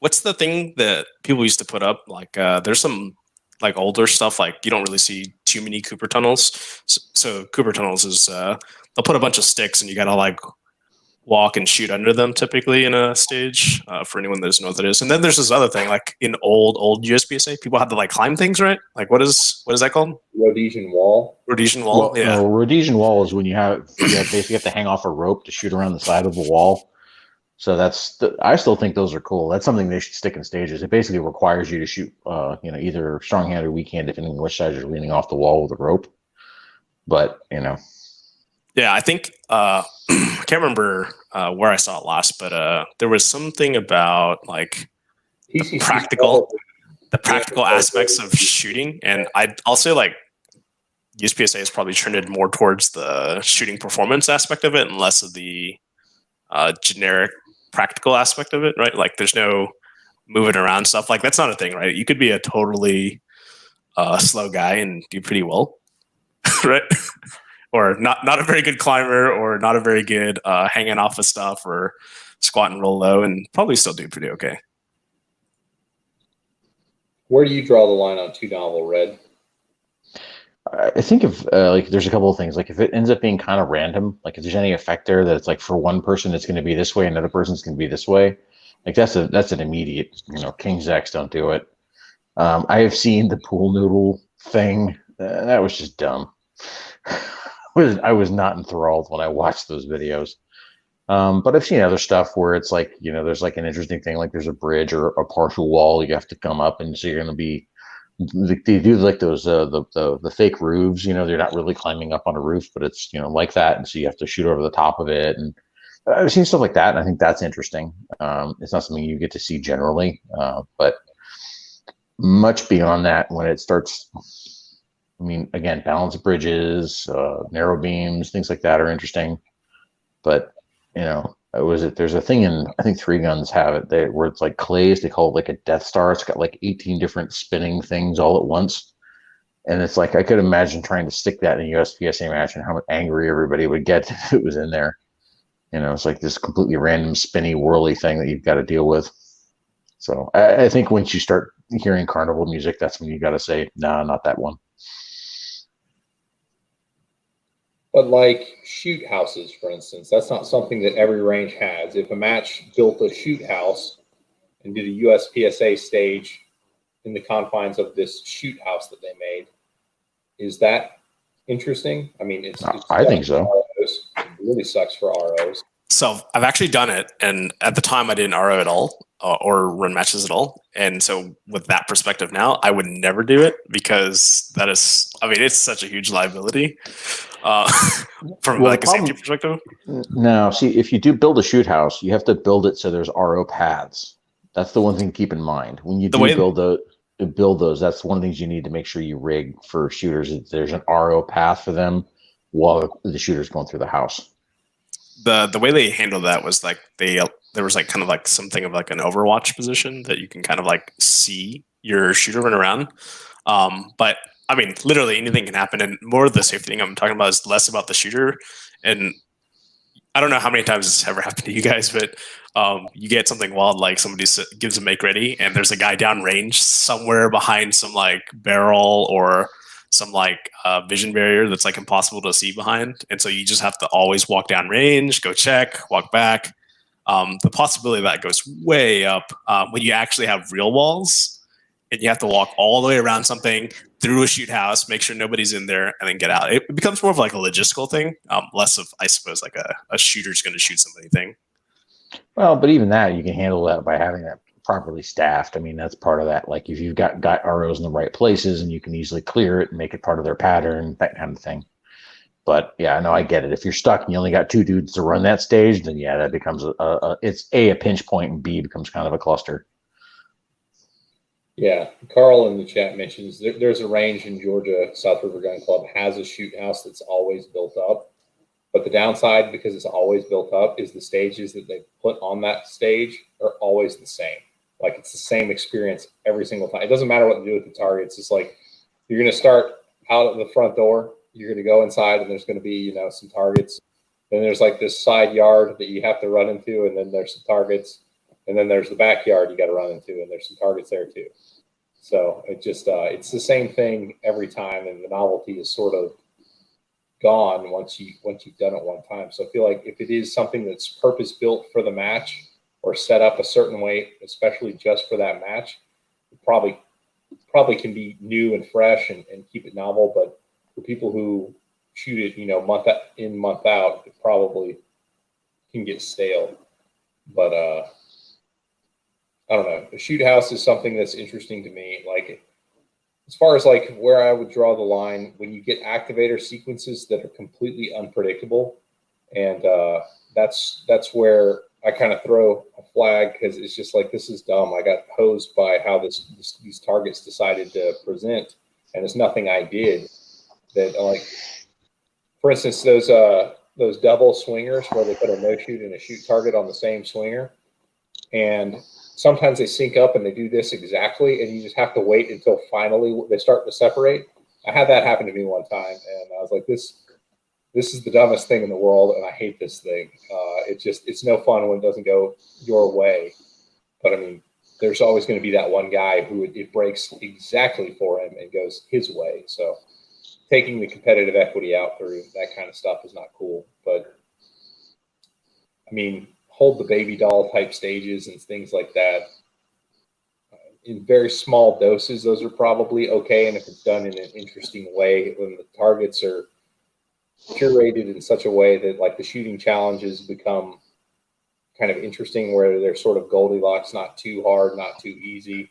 what's the thing that people used to put up? Like there's some like older stuff, like you don't really see too many Cooper tunnels. So Cooper tunnels is they'll put a bunch of sticks and you gotta like walk and shoot under them typically in a stage, for anyone that doesn't know what that is. And then there's this other thing, like in old USPSA, people had to like climb things, right? Like what is that called? Rhodesian wall. Rhodesian wall, yeah. No, Rhodesian wall is when you basically have to hang off a rope to shoot around the side of the wall. So I still think those are cool. That's something they should stick in stages. It basically requires you to shoot, either strong hand or weak hand, depending on which side you're leaning off the wall with a rope. But you know, Yeah, I think I can't remember where I saw it last, but there was something about like PCC practical the yeah, practical aspects of shooting, and I'll say like USPSA has probably trended more towards the shooting performance aspect of it and less of the generic practical aspect of it, right? Like there's no moving around stuff. Like that's not a thing, right? You could be a totally slow guy and do pretty well, right? Or not a very good climber, or not a very good hanging off of stuff, or squat and roll low, and probably still do pretty okay. Where do you draw the line on too novel, Red? I think if like there's a couple of things. Like if it ends up being kind of random, like if there's any effect there that it's like for one person it's going to be this way, another person's going to be this way. Like that's an immediate, King's X, don't do it. I have seen the pool noodle thing. That was just dumb. I was not enthralled when I watched those videos. But I've seen other stuff where it's like, there's like an interesting thing, like there's a bridge or a partial wall you have to come up, and so you're going to be. They do like those the fake roofs. They're not really climbing up on a roof, but it's like that, and so you have to shoot over the top of it. And I've seen stuff like that, and I think that's interesting. It's not something you get to see generally, but much beyond that, when it starts, I mean, again, balance bridges, narrow beams, things like that are interesting. But there's a thing in, I think Three Guns have it where it's like clays. They call it like a Death Star. It's got like 18 different spinning things all at once. And it's like, I could imagine trying to stick that in a USPSA match and how angry everybody would get if it was in there. It's like this completely random spinny whirly thing that you've got to deal with. So I think once you start hearing carnival music, that's when you got to say, no, not that one. But like shoot houses, for instance, that's not something that every range has. If a match built a shoot house and did a USPSA stage in the confines of this shoot house that they made, is that interesting? I mean, I think so. ROs. It really sucks for ROs. So I've actually done it, and at the time I didn't RO at all or run matches at all. And so with that perspective now, I would never do it because that is, I mean, it's such a huge liability from like a safety perspective. No, see, if you do build a shoot house, you have to build it so there's RO paths. That's the one thing to keep in mind when you build those. That's one of the things you need to make sure you rig for shooters. There's an RO path for them while the shooter's going through the house. The way they handled that was like there was like kind of like something of like an Overwatch position that you can kind of like see your shooter run around. But I mean, literally anything can happen, and more of the safety thing I'm talking about is less about the shooter. And I don't know how many times this ever happened to you guys, but you get something wild, like somebody gives a make ready, and there's a guy down range somewhere behind some like barrel or some like vision barrier that's like impossible to see behind, and so you just have to always walk down range, go check, walk back. The possibility of that goes way up when you actually have real walls, and you have to walk all the way around something through a shoot house, make sure nobody's in there, and then get out. It becomes more of like a logistical thing, less of, I suppose, like a shooter's going to shoot somebody thing. Well, but even that, you can handle that by having that properly staffed. I mean, that's part of that. Like if you've got ROs in the right places and you can easily clear it and make it part of their pattern, that kind of thing. But yeah, no, I get it. If you're stuck and you only got two dudes to run that stage, then yeah, that becomes it's a pinch point, and B becomes kind of a cluster. Yeah, Carl in the chat mentions there's a range in Georgia. South River Gun Club has a shoot house that's always built up. But the downside, because it's always built up, is the stages that they put on that stage are always the same. Like it's the same experience every single time. It doesn't matter what to do with the target. It's just like you're going to start out of the front door. You're going to go inside, and there's going to be some targets. Then there's like this side yard that you have to run into, and then there's some targets. And then there's the backyard you got to run into, and there's some targets there too. So it just it's the same thing every time, and the novelty is sort of gone once you've done it one time. So I feel like if it is something that's purpose built for the match or set up a certain way, especially just for that match, it probably can be new and fresh and keep it novel. But for people who shoot it, month in, month out, it probably can get stale. But I don't know. The shoot house is something that's interesting to me. Like as far as like where I would draw the line, when you get activator sequences that are completely unpredictable, and that's where I kind of throw a flag, because it's just like, this is dumb. I got hosed by how these targets decided to present, and it's nothing I did. That, like, for instance, those double swingers where they put a no shoot and a shoot target on the same swinger, and sometimes they sync up and they do this exactly, and you just have to wait until finally they start to separate. I had that happen to me one time, and I was like, this is the dumbest thing in the world, and I hate this thing. It's no fun when it doesn't go your way. But I mean, there's always going to be that one guy who it breaks exactly for him and goes his way. So taking the competitive equity out through that kind of stuff is not cool. But I mean, hold the baby doll type stages and things like that. In very small doses, those are probably okay. And if it's done in an interesting way, when the targets are curated in such a way that, like, the shooting challenges become kind of interesting, where they're sort of Goldilocks, not too hard, not too easy,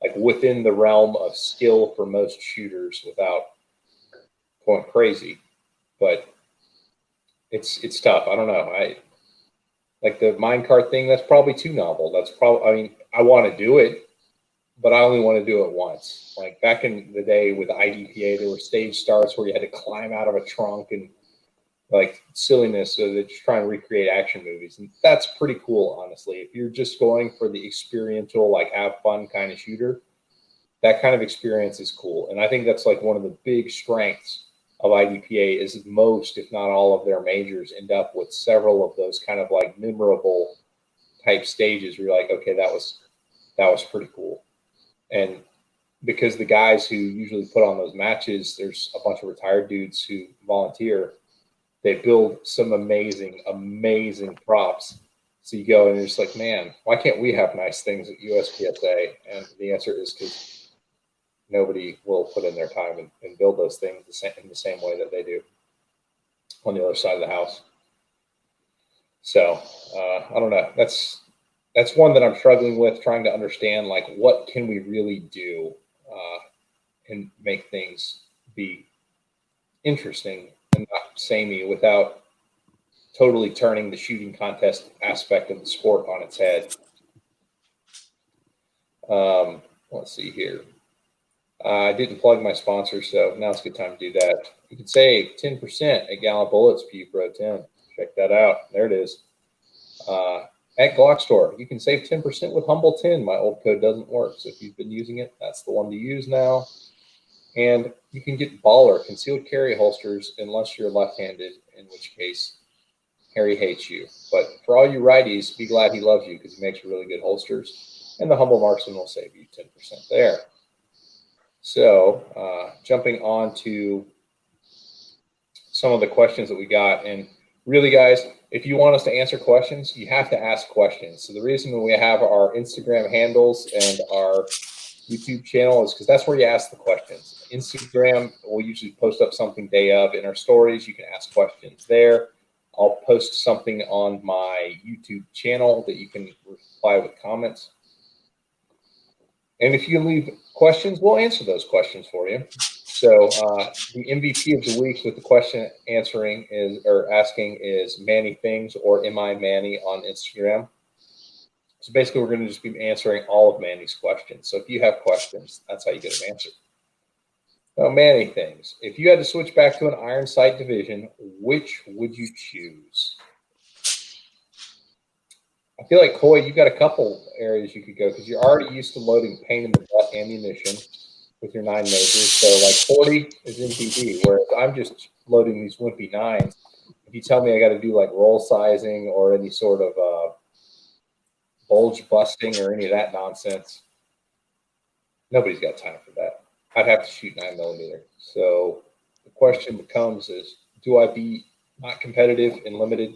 like within the realm of skill for most shooters without going crazy. But it's tough. I don't know. I like the minecart thing. That's probably too novel. That's probably, I mean, I want to do it, but I only want to do it once. Like back in the day with IDPA, there were stage starts where you had to climb out of a trunk and like silliness, so that you're trying to recreate action movies. And that's pretty cool, honestly. If you're just going for the experiential, like have fun kind of shooter, that kind of experience is cool. And I think that's like one of the big strengths of IDPA is most, if not all of their majors end up with several of those kind of like memorable type stages where you're like, okay, that was pretty cool. And because the guys who usually put on those matches, there's a bunch of retired dudes who volunteer. They build some amazing, amazing props. So you go and you're just like, man, why can't we have nice things at USPSA? And the answer is because nobody will put in their time and build those things in the same way that they do on the other side of the house. So I don't know. That's one that I'm struggling with, trying to understand, like, what can we really do and make things be interesting and not samey without totally turning the shooting contest aspect of the sport on its head. Let's see here. I didn't plug my sponsor, so now's a good time to do that. You can save 10% at Gallant Bullets Pro 10. Check that out. There it is. At Glock Store, you can save 10% with Humble 10. My old code doesn't work, so if you've been using it, that's the one to use now. And you can get Baller concealed carry holsters unless you're left-handed, in which case Harry hates you. But for all you righties, be glad he loves you, because he makes really good holsters. And the Humble Marksman will save you 10% there. So jumping on to some of the questions that we got. And really, guys, if you want us to answer questions, you have to ask questions. So the reason we have our Instagram handles and our YouTube channel is because that's where you ask the questions. Instagram, we'll usually post up something day of in our stories. You can ask questions there. I'll post something on my YouTube channel that you can reply with comments. And if you leave questions, we'll answer those questions for you. So the MVP of the week with the question answering asking is Manny Things, or Am I Manny on Instagram. So basically, we're going to just be answering all of Manny's questions. So if you have questions, that's how you get them answered. Now, Manny Things, if you had to switch back to an iron sight division, which would you choose? I feel like, Coy, you've got a couple areas you could go, because you're already used to loading pain in the butt ammunition with your 9 majors. So like 40 is MPD, whereas I'm just loading these wimpy 9s. If you tell me I got to do like roll sizing or any sort of bulge busting or any of that nonsense, nobody's got time for that. I'd have to shoot 9mm. So the question becomes is, do I be not competitive in limited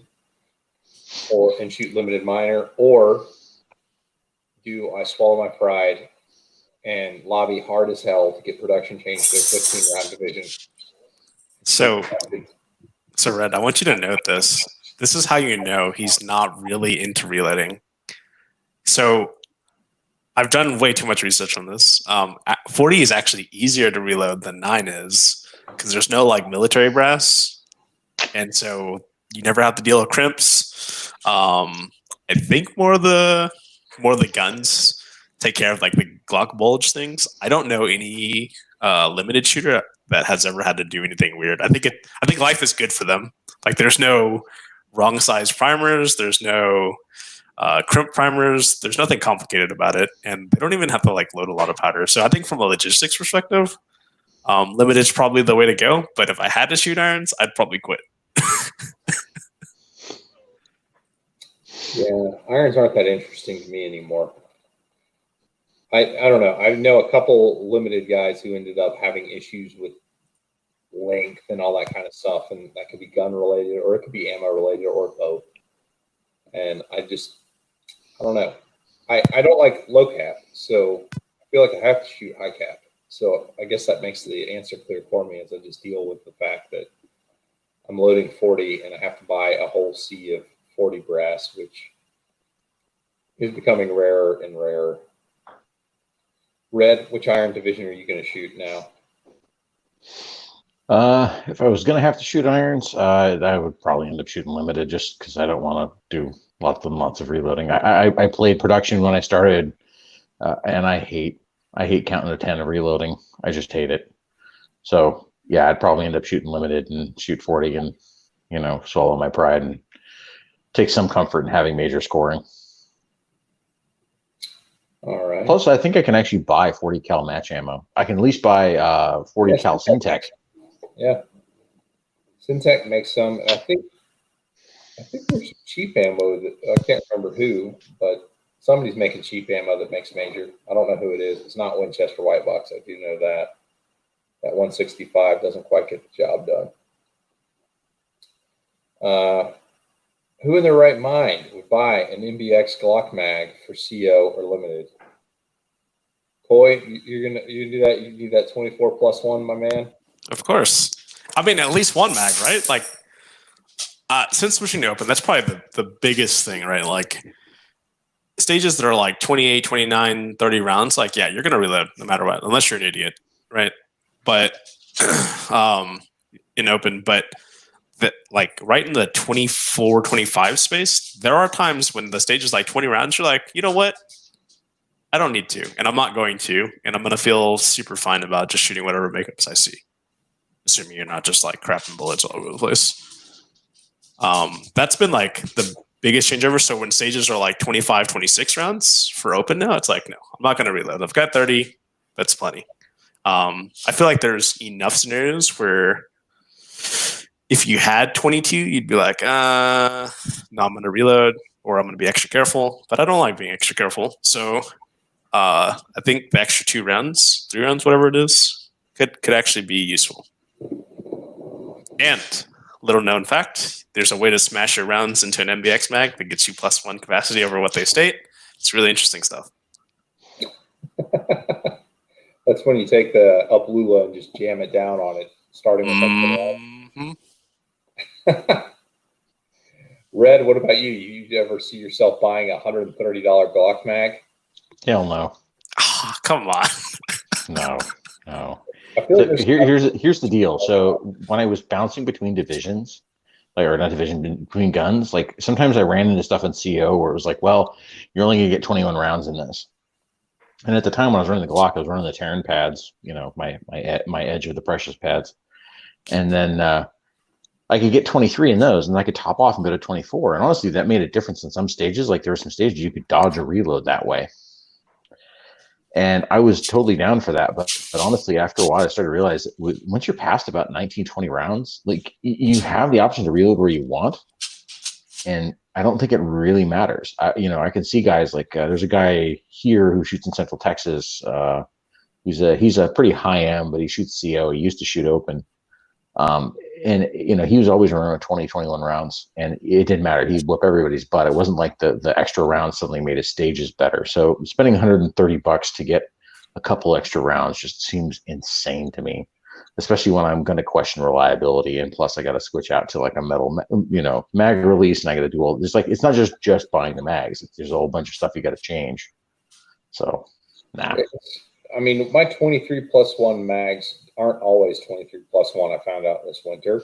and shoot limited minor, or do I swallow my pride and lobby hard as hell to get production changed to a 15-round division? So Red, I want you to note this. This is how you know he's not really into relighting. So I've done way too much research on this. 40 is actually easier to reload than 9 is because there's no like military brass, and so you never have to deal with crimps. I think more of the guns take care of like the Glock bulge things. I don't know any limited shooter that has ever had to do anything weird. I think life is good for them. Like there's no wrong size primers. There's no crimp primers. There's nothing complicated about it, and they don't even have to like load a lot of powder. So I think from a logistics perspective, limited is probably the way to go. But if I had to shoot irons, I'd probably quit. Yeah, irons aren't that interesting to me anymore. I don't know. I know a couple limited guys who ended up having issues with length and all that kind of stuff, and that could be gun related or it could be ammo related or both. And I don't know. I don't like low cap, so I feel like I have to shoot high cap. So I guess that makes the answer clear for me as I just deal with the fact that I'm loading 40 and I have to buy a whole sea of 40 brass, which is becoming rarer and rarer. Red, which iron division are you going to shoot now? If I was going to have to shoot irons, I would probably end up shooting limited just because I don't want to do lots and lots of reloading. I played production when I started, and I hate counting to 10 and reloading. I just hate it. So yeah, I'd probably end up shooting limited and shoot 40 and, swallow my pride and take some comfort in having major scoring. All right. Plus, I think I can actually buy 40 cal match ammo. I can at least buy 40 cal Syntech. Yeah. Syntech makes some. I think there's some cheap ammo that I can't remember who, but somebody's making cheap ammo that makes major. I don't know who it is. It's not Winchester White Box. I do know that. That 165 doesn't quite get the job done. Who in their right mind would buy an MBX Glock mag for CO or limited? Coy, you do that? You do that 24+1, my man? Of course. I mean, at least one mag, right? Like, since switching to open, that's probably the biggest thing, right? Like, stages that are like 28, 29, 30 rounds, like, yeah, you're going to reload no matter what, unless you're an idiot, right? But in open, but like right in the 24, 25 space, there are times when the stage is like 20 rounds, you're like, you know what? I don't need to, and I'm not going to, and I'm going to feel super fine about just shooting whatever makeups I see, assuming you're not just like crapping bullets all over the place. That's been like the biggest changeover. So when stages are like 25, 26 rounds for open now, it's like, no, I'm not going to reload. I've got 30. That's plenty. I feel like there's enough scenarios where if you had 22, you'd be like, no, I'm going to reload or I'm going to be extra careful. But I don't like being extra careful. So I think the extra 2 rounds, 3 rounds, whatever it is, could actually be useful. And little known fact, there's a way to smash your rounds into an MBX mag that gets you +1 capacity over what they state. It's really interesting stuff. That's when you take the up Lula and just jam it down on it, starting with Red, what about you? You ever see yourself buying a $130 Glock mag? Hell no. Oh, come on. No. Like Here's the deal. So when I was bouncing between divisions, between guns, like sometimes I ran into stuff in CO where it was like, well, you're only gonna get 21 rounds in this. And at the time when I was running the Glock, I was running the Terran pads, my edge of the precious pads, and then I could get 23 in those, and I could top off and go to 24. And honestly, that made a difference in some stages. Like there were some stages you could dodge or reload that way. And I was totally down for that. But honestly, after a while, I started to realize that once you're past about 19, 20 rounds, like you have the option to reload where you want. And I don't think it really matters. I can see guys like there's a guy here who shoots in Central Texas. He's a pretty high end, but he shoots CO. He used to shoot open. And he was always around 20, 21 rounds, and it didn't matter. He'd whoop everybody's butt. It wasn't like the extra rounds suddenly made his stages better. So spending $130 to get a couple extra rounds just seems insane to me, especially when I'm going to question reliability. And plus I got to switch out to like a metal, mag release, and I got to do all this. Like, it's not just buying the mags. There's a whole bunch of stuff you got to change. So, nah. I mean, my 23+1 mags aren't always 23+1. I found out this winter.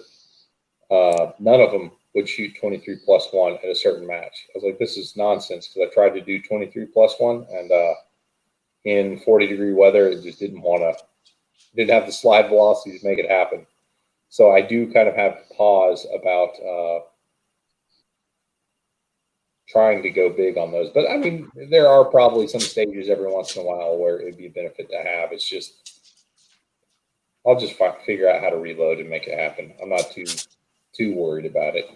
None of them would shoot 23+1 at a certain match. I was like, this is nonsense, because I tried to do 23+1, and in 40-degree weather, it just didn't have the slide velocity to make it happen. So I do kind of have pause about trying to go big on those. But I mean, there are probably some stages every once in a while where it'd be a benefit to have. It's just, I'll just figure out how to reload and make it happen. I'm not too worried about it.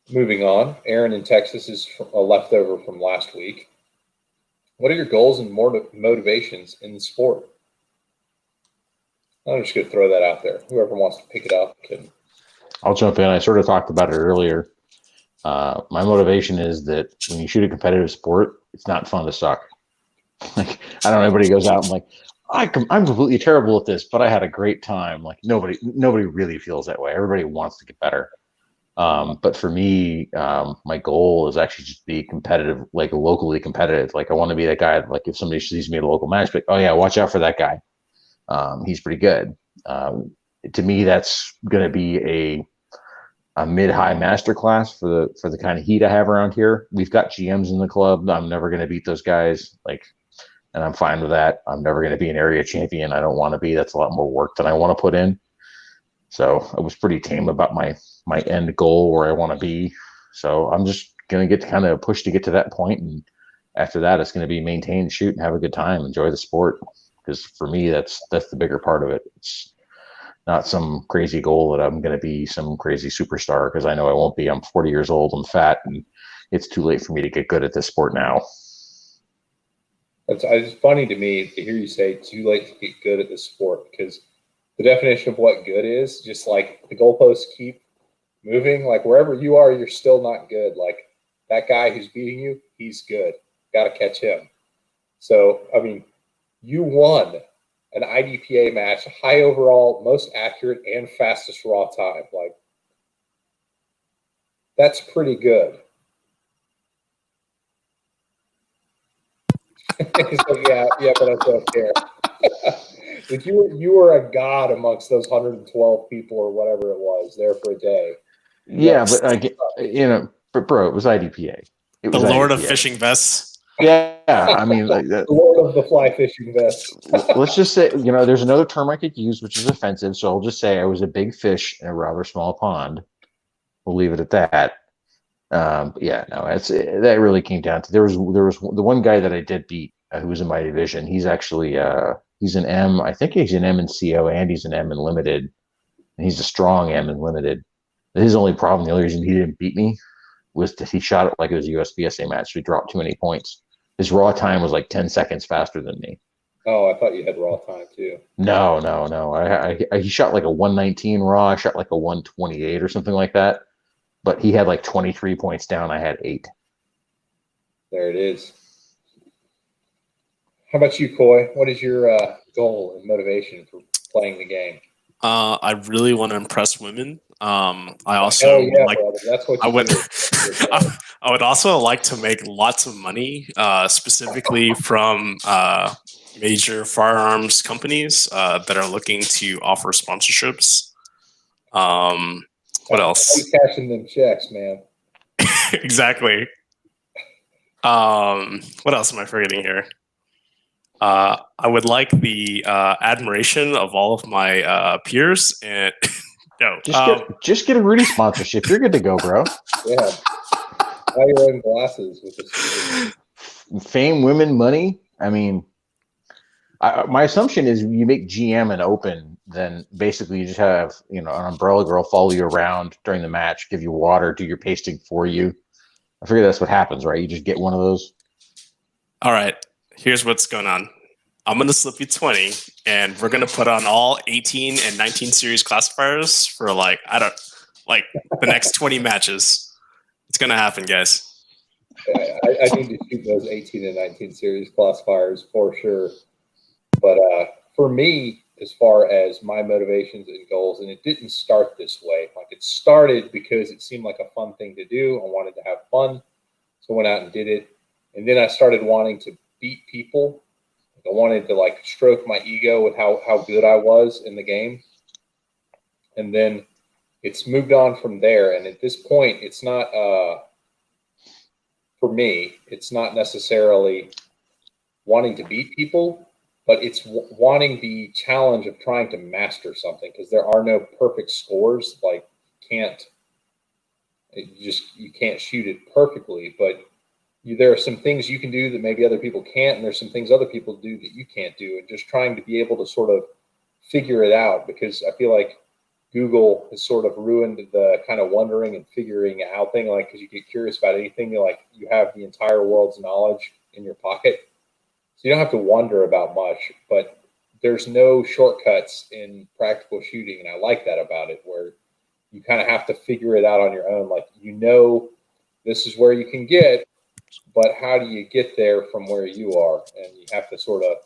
Moving on, Aaron in Texas is a leftover from last week. What are your goals and motivations in the sport? I'm just going to throw that out there. Whoever wants to pick it up can. I'll jump in. I sort of talked about it earlier. My motivation is that when you shoot a competitive sport, it's not fun to suck. Like, I don't know, everybody goes out and like, I'm completely terrible at this, but I had a great time. Like, nobody really feels that way. Everybody wants to get better. But for me, my goal is actually just be competitive, like locally competitive. Like, I want to be that guy. Like, if somebody sees me at a local match, like, oh yeah, watch out for that guy. He's pretty good. To me, that's going to be a mid-high master class for the kind of heat I have around here. We've got GMs in the club. I'm never going to beat those guys. Like, and I'm fine with that. I'm never going to be an area champion. I don't want to be. That's a lot more work than I want to put in. So I was pretty tame about my end goal where I want to be. So I'm just going to get to kind of push to get to that point. And after that, it's going to be maintain, shoot, and have a good time, enjoy the sport. Because for me, that's the bigger part of it. It's not some crazy goal that I'm going to be some crazy superstar, because I know I won't be. I'm 40 years old. I'm fat, and it's too late for me to get good at this sport now. It's funny to me to hear you say too late to get good at this sport, because the definition of what good is, just like the goalposts keep moving. Like, wherever you are, you're still not good. Like, that guy who's beating you, he's good. Got to catch him. So, I mean, you won an IDPA match, high overall, most accurate, and fastest raw time. Like, that's pretty good. He's like, yeah, but I don't care. Like, you were a god amongst those 112 people or whatever it was there for a day. Yeah, but but bro, it was IDPA. It was the Lord IDPA. of Fishing Vests. Yeah, I mean, like the Lord of the Fly Fishing Vest. Let's just say, there's another term I could use, which is offensive. So I'll just say I was a big fish in a rather small pond. We'll leave it at that. That really came down to there was the one guy that I did beat who was in my division. He's actually he's an M. I think he's an M in CO and he's an M in limited. And he's a strong M in limited. His only problem, the only reason he didn't beat me, was that he shot it like it was a USPSA match. So he dropped too many points. His raw time was like 10 seconds faster than me. Oh, I thought you had raw time too. No. He shot like a 119 raw. I shot like a 128 or something like that. But he had like 23 points down. I had 8. There it is. How about you, Coy? What is your goal and motivation for playing the game? I really want to impress women. I also that's what I would also like to make lots of money, specifically from major firearms companies that are looking to offer sponsorships. What else? You cashing them checks, man. Exactly. What else am I forgetting here? I would like the admiration of all of my peers, and just get a Rudy sponsorship. You're good to go, bro. Yeah, buy your own glasses with this. Fame, women, money. I mean, my assumption is you make GM and open, then basically you just have an umbrella girl follow you around during the match, give you water, do your pasting for you. I figure that's what happens, right? You just get one of those. All right. Here's what's going on. I'm going to slip you 20, and we're going to put on all 18 and 19 series classifiers for the next 20 matches. It's going to happen, guys. I need to shoot those 18 and 19 series classifiers for sure. But for me, as far as my motivations and goals, and it didn't start this way. Like, it started because it seemed like a fun thing to do. I wanted to have fun. So I went out and did it. And then I started wanting to beat people. I wanted to like stroke my ego with how good I was in the game. And then it's moved on from there. And at this point, it's not, for me, it's not necessarily wanting to beat people, but it's wanting the challenge of trying to master something, because there are no perfect scores. Like you can't shoot it perfectly, but there are some things you can do that maybe other people can't, and there's some things other people do that you can't do, and just trying to be able to sort of figure it out, because I feel like Google has sort of ruined the kind of wondering and figuring out thing. Like, because you get curious about anything, you have the entire world's knowledge in your pocket. So you don't have to wonder about much, but there's no shortcuts in practical shooting. And I like that about it, where you kind of have to figure it out on your own. Like, this is where you can get, but how do you get there from where you are? And you have to sort of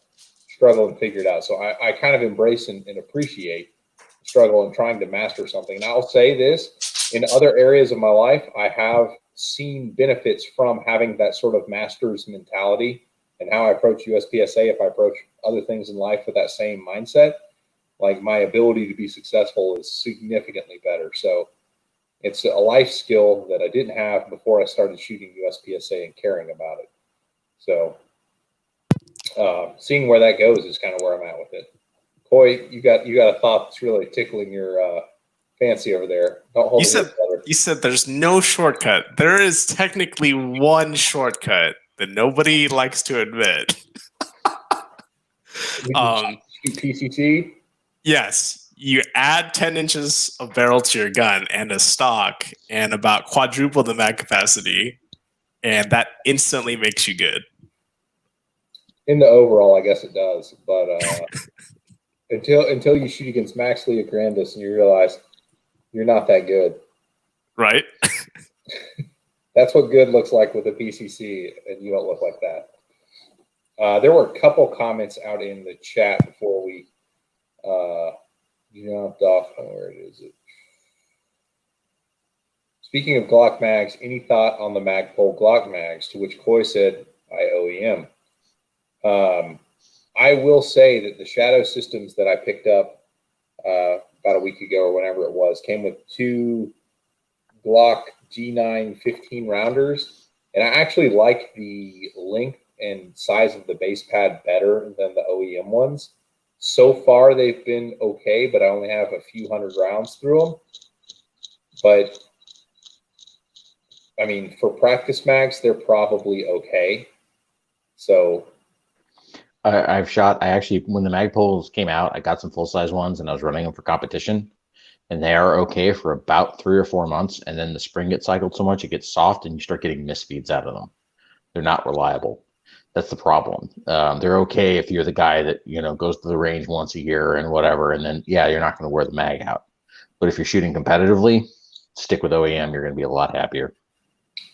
struggle and figure it out. So I kind of embrace and appreciate the struggle and trying to master something. And I'll say this, in other areas of my life, I have seen benefits from having that sort of master's mentality, and how I approach USPSA. If I approach other things in life with that same mindset, like, my ability to be successful is significantly better. So it's a life skill that I didn't have before I started shooting USPSA and caring about it. So seeing where that goes is kind of where I'm at with it. Coy, you got a thought that's really tickling your fancy over there. Don't hold You said there's no shortcut. There is technically one shortcut that nobody likes to admit. PCC? Yes, you add 10 inches of barrel to your gun and a stock and about quadruple the mag capacity, and that instantly makes you good. In the overall, I guess it does, but until you shoot against Max Leograndis and you realize you're not that good. Right? That's what good looks like with a PCC, and you don't look like that. There were a couple comments out in the chat before we jumped off. Where is it? Speaking of Glock mags, any thought on the Magpul Glock mags? To which Coy said, "I OEM." I will say that the Shadow systems that I picked up about a week ago or whenever it was came with two Glock G9 15 rounders, and I actually like the length and size of the base pad better than the OEM ones. So far, they've been okay, but I only have a few hundred rounds through them. But I mean, for practice mags, they're probably okay. So I've shot. I actually, when the Magpuls came out, I got some full size ones, and I was running them for competition, and they are okay for about 3 or 4 months, and then the spring gets cycled so much it gets soft, and you start getting misfeeds out of them. They're not reliable. That's the problem. They're okay if you're the guy that goes to the range once a year and whatever, and then you're not going to wear the mag out. But if you're shooting competitively, stick with OEM. You're going to be a lot happier.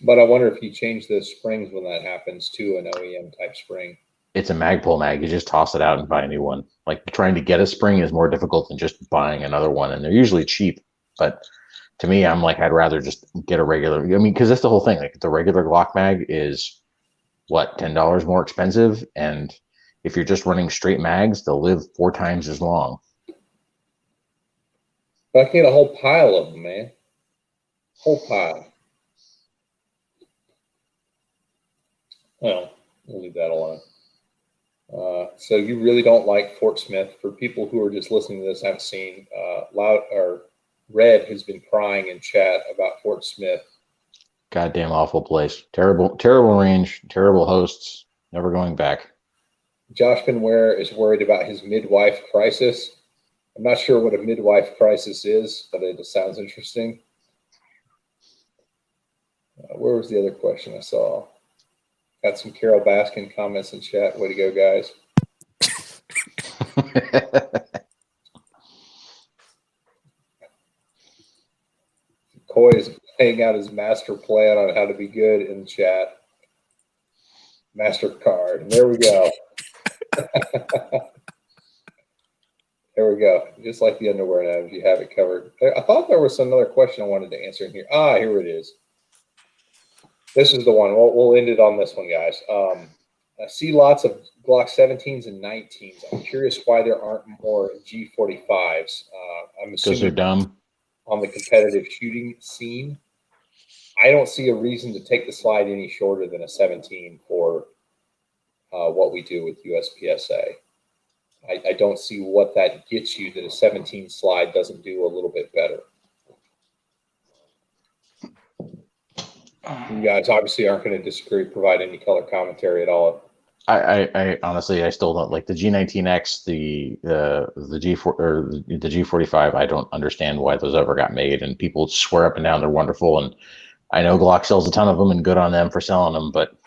But I wonder if you change the springs when that happens to an OEM type spring. It's a Magpul mag. You just toss it out and buy a new one. Like, trying to get a spring is more difficult than just buying another one, and they're usually cheap. But to me, I'm like, I'd rather just get a regular. I mean, because that's the whole thing. Like, the regular Glock mag is what, $10 more expensive, and if you're just running straight mags, they'll live 4 times as long. But I can get a whole pile of them, man. Whole pile. Well, we'll leave that alone. So you really don't like Fort Smith. For people who are just listening to this, haven't seen, Red has been crying in chat about Fort Smith. Goddamn awful place. Terrible range, terrible hosts, never going back. Josh Benware is worried about his midwife crisis. I'm not sure what a midwife crisis is, but it sounds interesting. Where was the other question I saw? Got some Carol Baskin comments in chat. Way to go, guys. Coy is laying out his master plan on how to be good in chat. MasterCard. There we go. There we go. Just like the underwear analogy, you have it covered. I thought there was another question I wanted to answer in here. Here it is. This is the one. We'll end it on this one, guys. I see lots of Glock 17s and 19s. I'm curious why there aren't more G45s. I'm Because they're assuming dumb. on the competitive shooting scene, I don't see a reason to take the slide any shorter than a 17 for what we do with USPSA. I don't see what that gets you that a 17 slide doesn't do a little bit better. You guys obviously aren't going to disagree, provide any color commentary at all. I honestly, I still don't like the G19X, the G4 or the G45. I don't understand why those ever got made, and people swear up and down they're wonderful. And I know Glock sells a ton of them, and good on them for selling them, but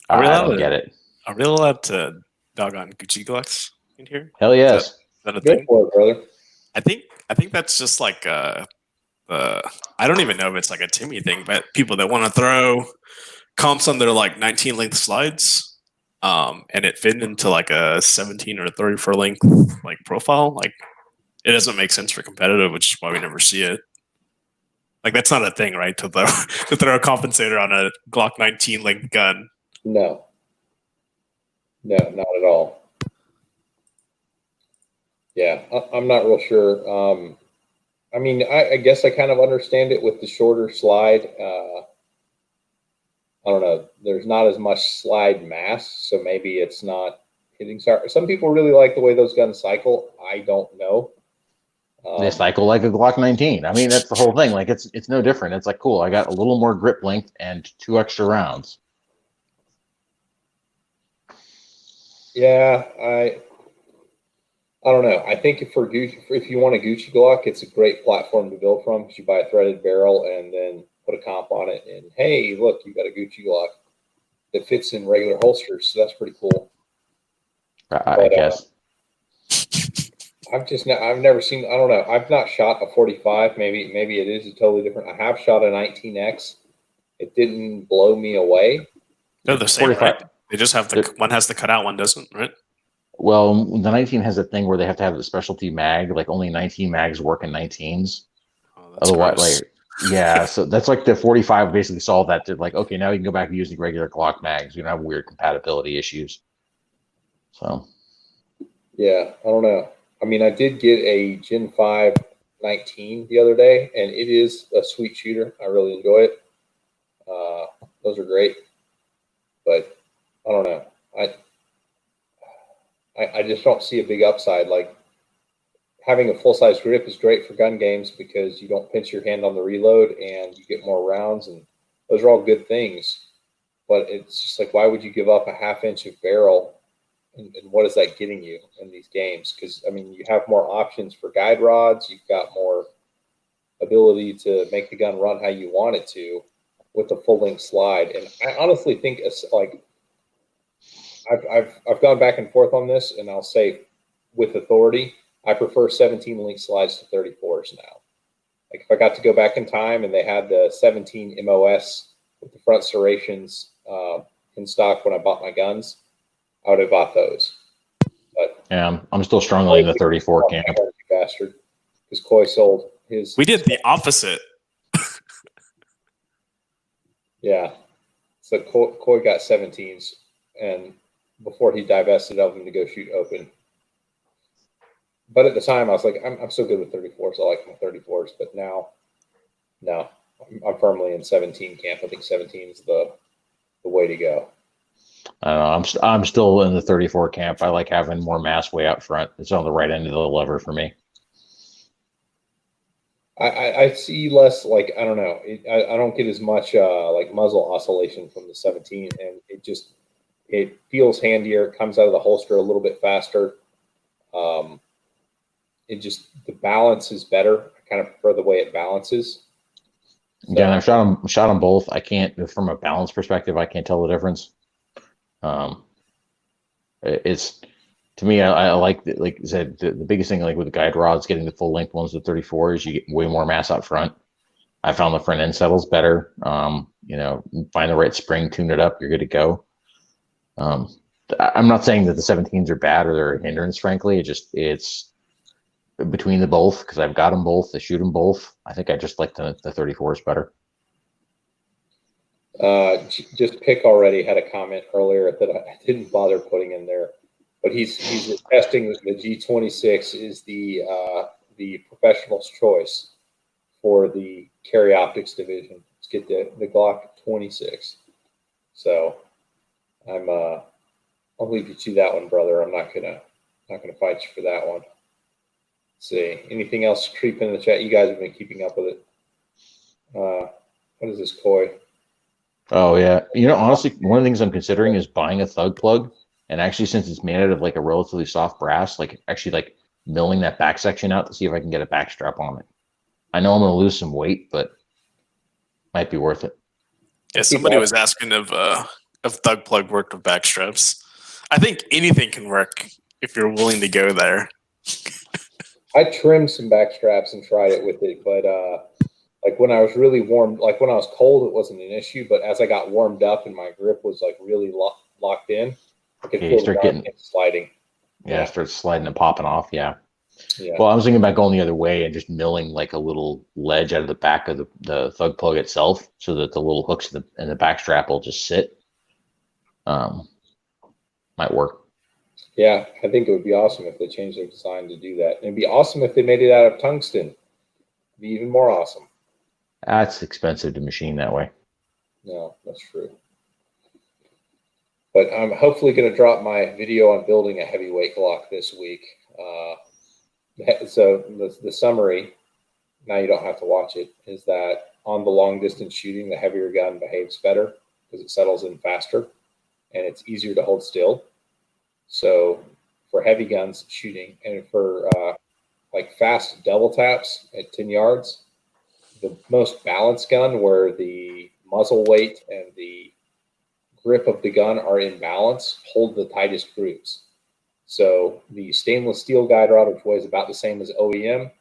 I don't get it. Are we allowed to dog on Gucci Glocks in here? Hell yes. Is that a Go thing? for it, brother. I think that's just like I don't even know if it's like a Timmy thing, but people that want to throw comps on their like 19 length slides, and it fit into like a 17 or 34 length like profile, like it doesn't make sense for competitive, which is why we never see it. Like that's not a thing, right? To throw a compensator on a Glock 19 length gun. No, not at all. Yeah, I'm not real sure. I mean, I guess I kind of understand it with the shorter slide. I don't know. There's not as much slide mass, so maybe it's not hitting. Some people really like the way those guns cycle. I don't know. They cycle like a Glock 19. I mean, that's the whole thing. Like it's no different. It's like, cool, I got a little more grip length and 2 extra rounds. Yeah, I don't know. I think if you want a Gucci Glock, it's a great platform to build from because you buy a threaded barrel and then put a comp on it, and hey, look, you got a Gucci Glock that fits in regular holsters. So that's pretty cool. I guess. I've never seen. I don't know. I've not shot a 45. Maybe it is a totally different. I have shot a 19X. It didn't blow me away. They're the same, 45. right? They just have one has the cutout, one doesn't, right? Well, the 19 has a thing where they have to have the specialty mag. Like only 19 mags work in 19s. Oh, that's Otherwise, gross. like yeah. So that's like the 45 basically solved that. To like, okay, now you can go back to using regular Glock mags. You don't have weird compatibility issues. So Yeah, I don't know. I mean, I did get a Gen 5 19 the other day, and it is a sweet shooter. I really enjoy it. Those are great, but I don't know. I just don't see a big upside. Like having a full size grip is great for gun games because you don't pinch your hand on the reload and you get more rounds, and those are all good things. But it's just like, why would you give up a half inch of barrel? And what is that getting you in these games? Because, I mean, you have more options for guide rods. You've got more ability to make the gun run how you want it to with the full length slide. And I honestly think it's like I've gone back and forth on this, and I'll say with authority, I prefer 17 length slides to 34s now. Like if I got to go back in time and they had the 17 MOS with the front serrations in stock when I bought my guns, I would have bought those. But yeah, I'm still strongly in the 34 camp. Bastard, because Coy sold his. We did the opposite. Yeah, so Coy got 17s, and before he divested of them to go shoot open. But at the time, I was like, I'm so good with 34s. I like my 34s. But now, no, I'm firmly in 17 camp. I think 17 is the way to go. I don't know. I'm still in the 34 camp. I like having more mass way out front. It's on the right end of the lever for me. I see less, like, I don't know. I don't get as much like muzzle oscillation from the 17, and it feels handier. It comes out of the holster a little bit faster. The balance is better. I kind of prefer the way it balances. So, Again, I've shot them both. I can't, from a balance perspective, I can't tell the difference. It's to me, I like I said, the biggest thing like with the guide rods, getting the full length ones, the 34 is you get way more mass out front. I found the front end settles better. You know, find the right spring, tune it up, you're good to go. I'm not saying that the 17s are bad or they're a hindrance, frankly. It's between the both because I've got them both. I shoot them both. I think I just like the 34s better. Just Pick already had a comment earlier that I didn't bother putting in there, but he's attesting that the G26 is the professional's choice for the carry optics division. Let's get the Glock 26. So I'll leave you to that one, brother. I'm not gonna fight you for that one. Let's see, anything else creeping in the chat? You guys have been keeping up with it. What is this, Koi? Oh yeah, honestly, one of the things I'm considering is buying a thug plug, and actually, since it's made out of like a relatively soft brass, like actually like milling that back section out to see if I can get a back strap on it. I know I'm going to lose some weight, but might be worth it. Yeah, somebody was asking if thug plug worked with back straps. I think anything can work if you're willing to go there. I trimmed some back straps and tried it with it, but like when I was really warm, like when I was cold, it wasn't an issue. But as I got warmed up and my grip was like really locked in, I could feel start getting sliding. Yeah, start sliding and popping off. Yeah. Yeah. Well, I was thinking about going the other way and just milling like a little ledge out of the back of the thug plug itself, so that the little hooks in the back strap will just sit. Might work. Yeah, I think it would be awesome if they changed their design to do that. It'd be awesome if they made it out of tungsten. It'd be even more awesome. That's expensive to machine that way. No, that's true. But I'm hopefully going to drop my video on building a heavyweight Glock this week. So the summary, now you don't have to watch it, is that on the long distance shooting, the heavier gun behaves better because it settles in faster and it's easier to hold still. So for heavy guns shooting and for like fast double taps at 10 yards, the most balanced gun where the muzzle weight and the grip of the gun are in balance hold the tightest grooves. So the stainless steel guide rod, which weighs about the same as OEM,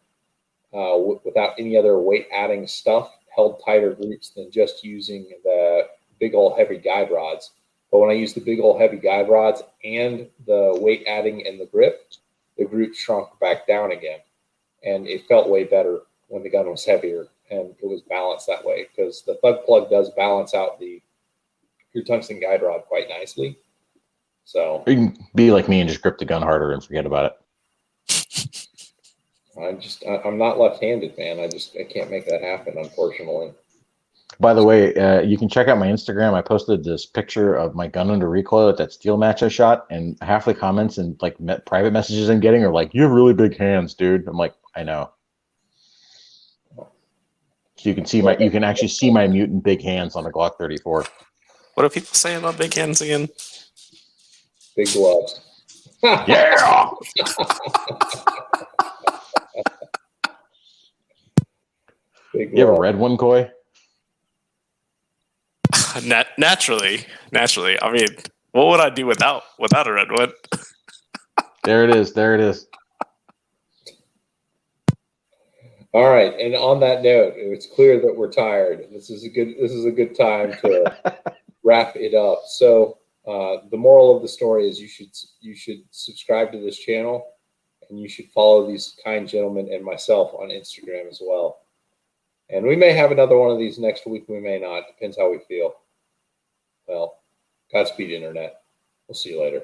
without any other weight adding stuff, held tighter grooves than just using the big old heavy guide rods. But when I use the big old heavy guide rods and the weight adding in the grip, the group shrunk back down again. And it felt way better when the gun was heavier and it was balanced that way, because the thug plug does balance out your tungsten guide rod quite nicely. So you can be like me and just grip the gun harder and forget about it. I'm not left-handed, man. I can't make that happen, unfortunately. By the way, you can check out my Instagram. I posted this picture of my gun under recoil at that steel match I shot, and half the comments and like private messages I'm getting are like, "You have really big hands, dude." I'm like, I know. So you can actually see my mutant big hands on a Glock 34. What are people saying about big hands again? Big gloves. Yeah. Big You have a red one, Coy? Naturally. I mean, what would I do without a red one? There it is. All right, and on that note, it's clear that we're tired. This is a good time to wrap it up. So the moral of the story is you should subscribe to this channel, and you should follow these kind gentlemen and myself on Instagram as well. And we may have another one of these next week. We may not. Depends how we feel. Well, Godspeed, Internet. We'll see you later.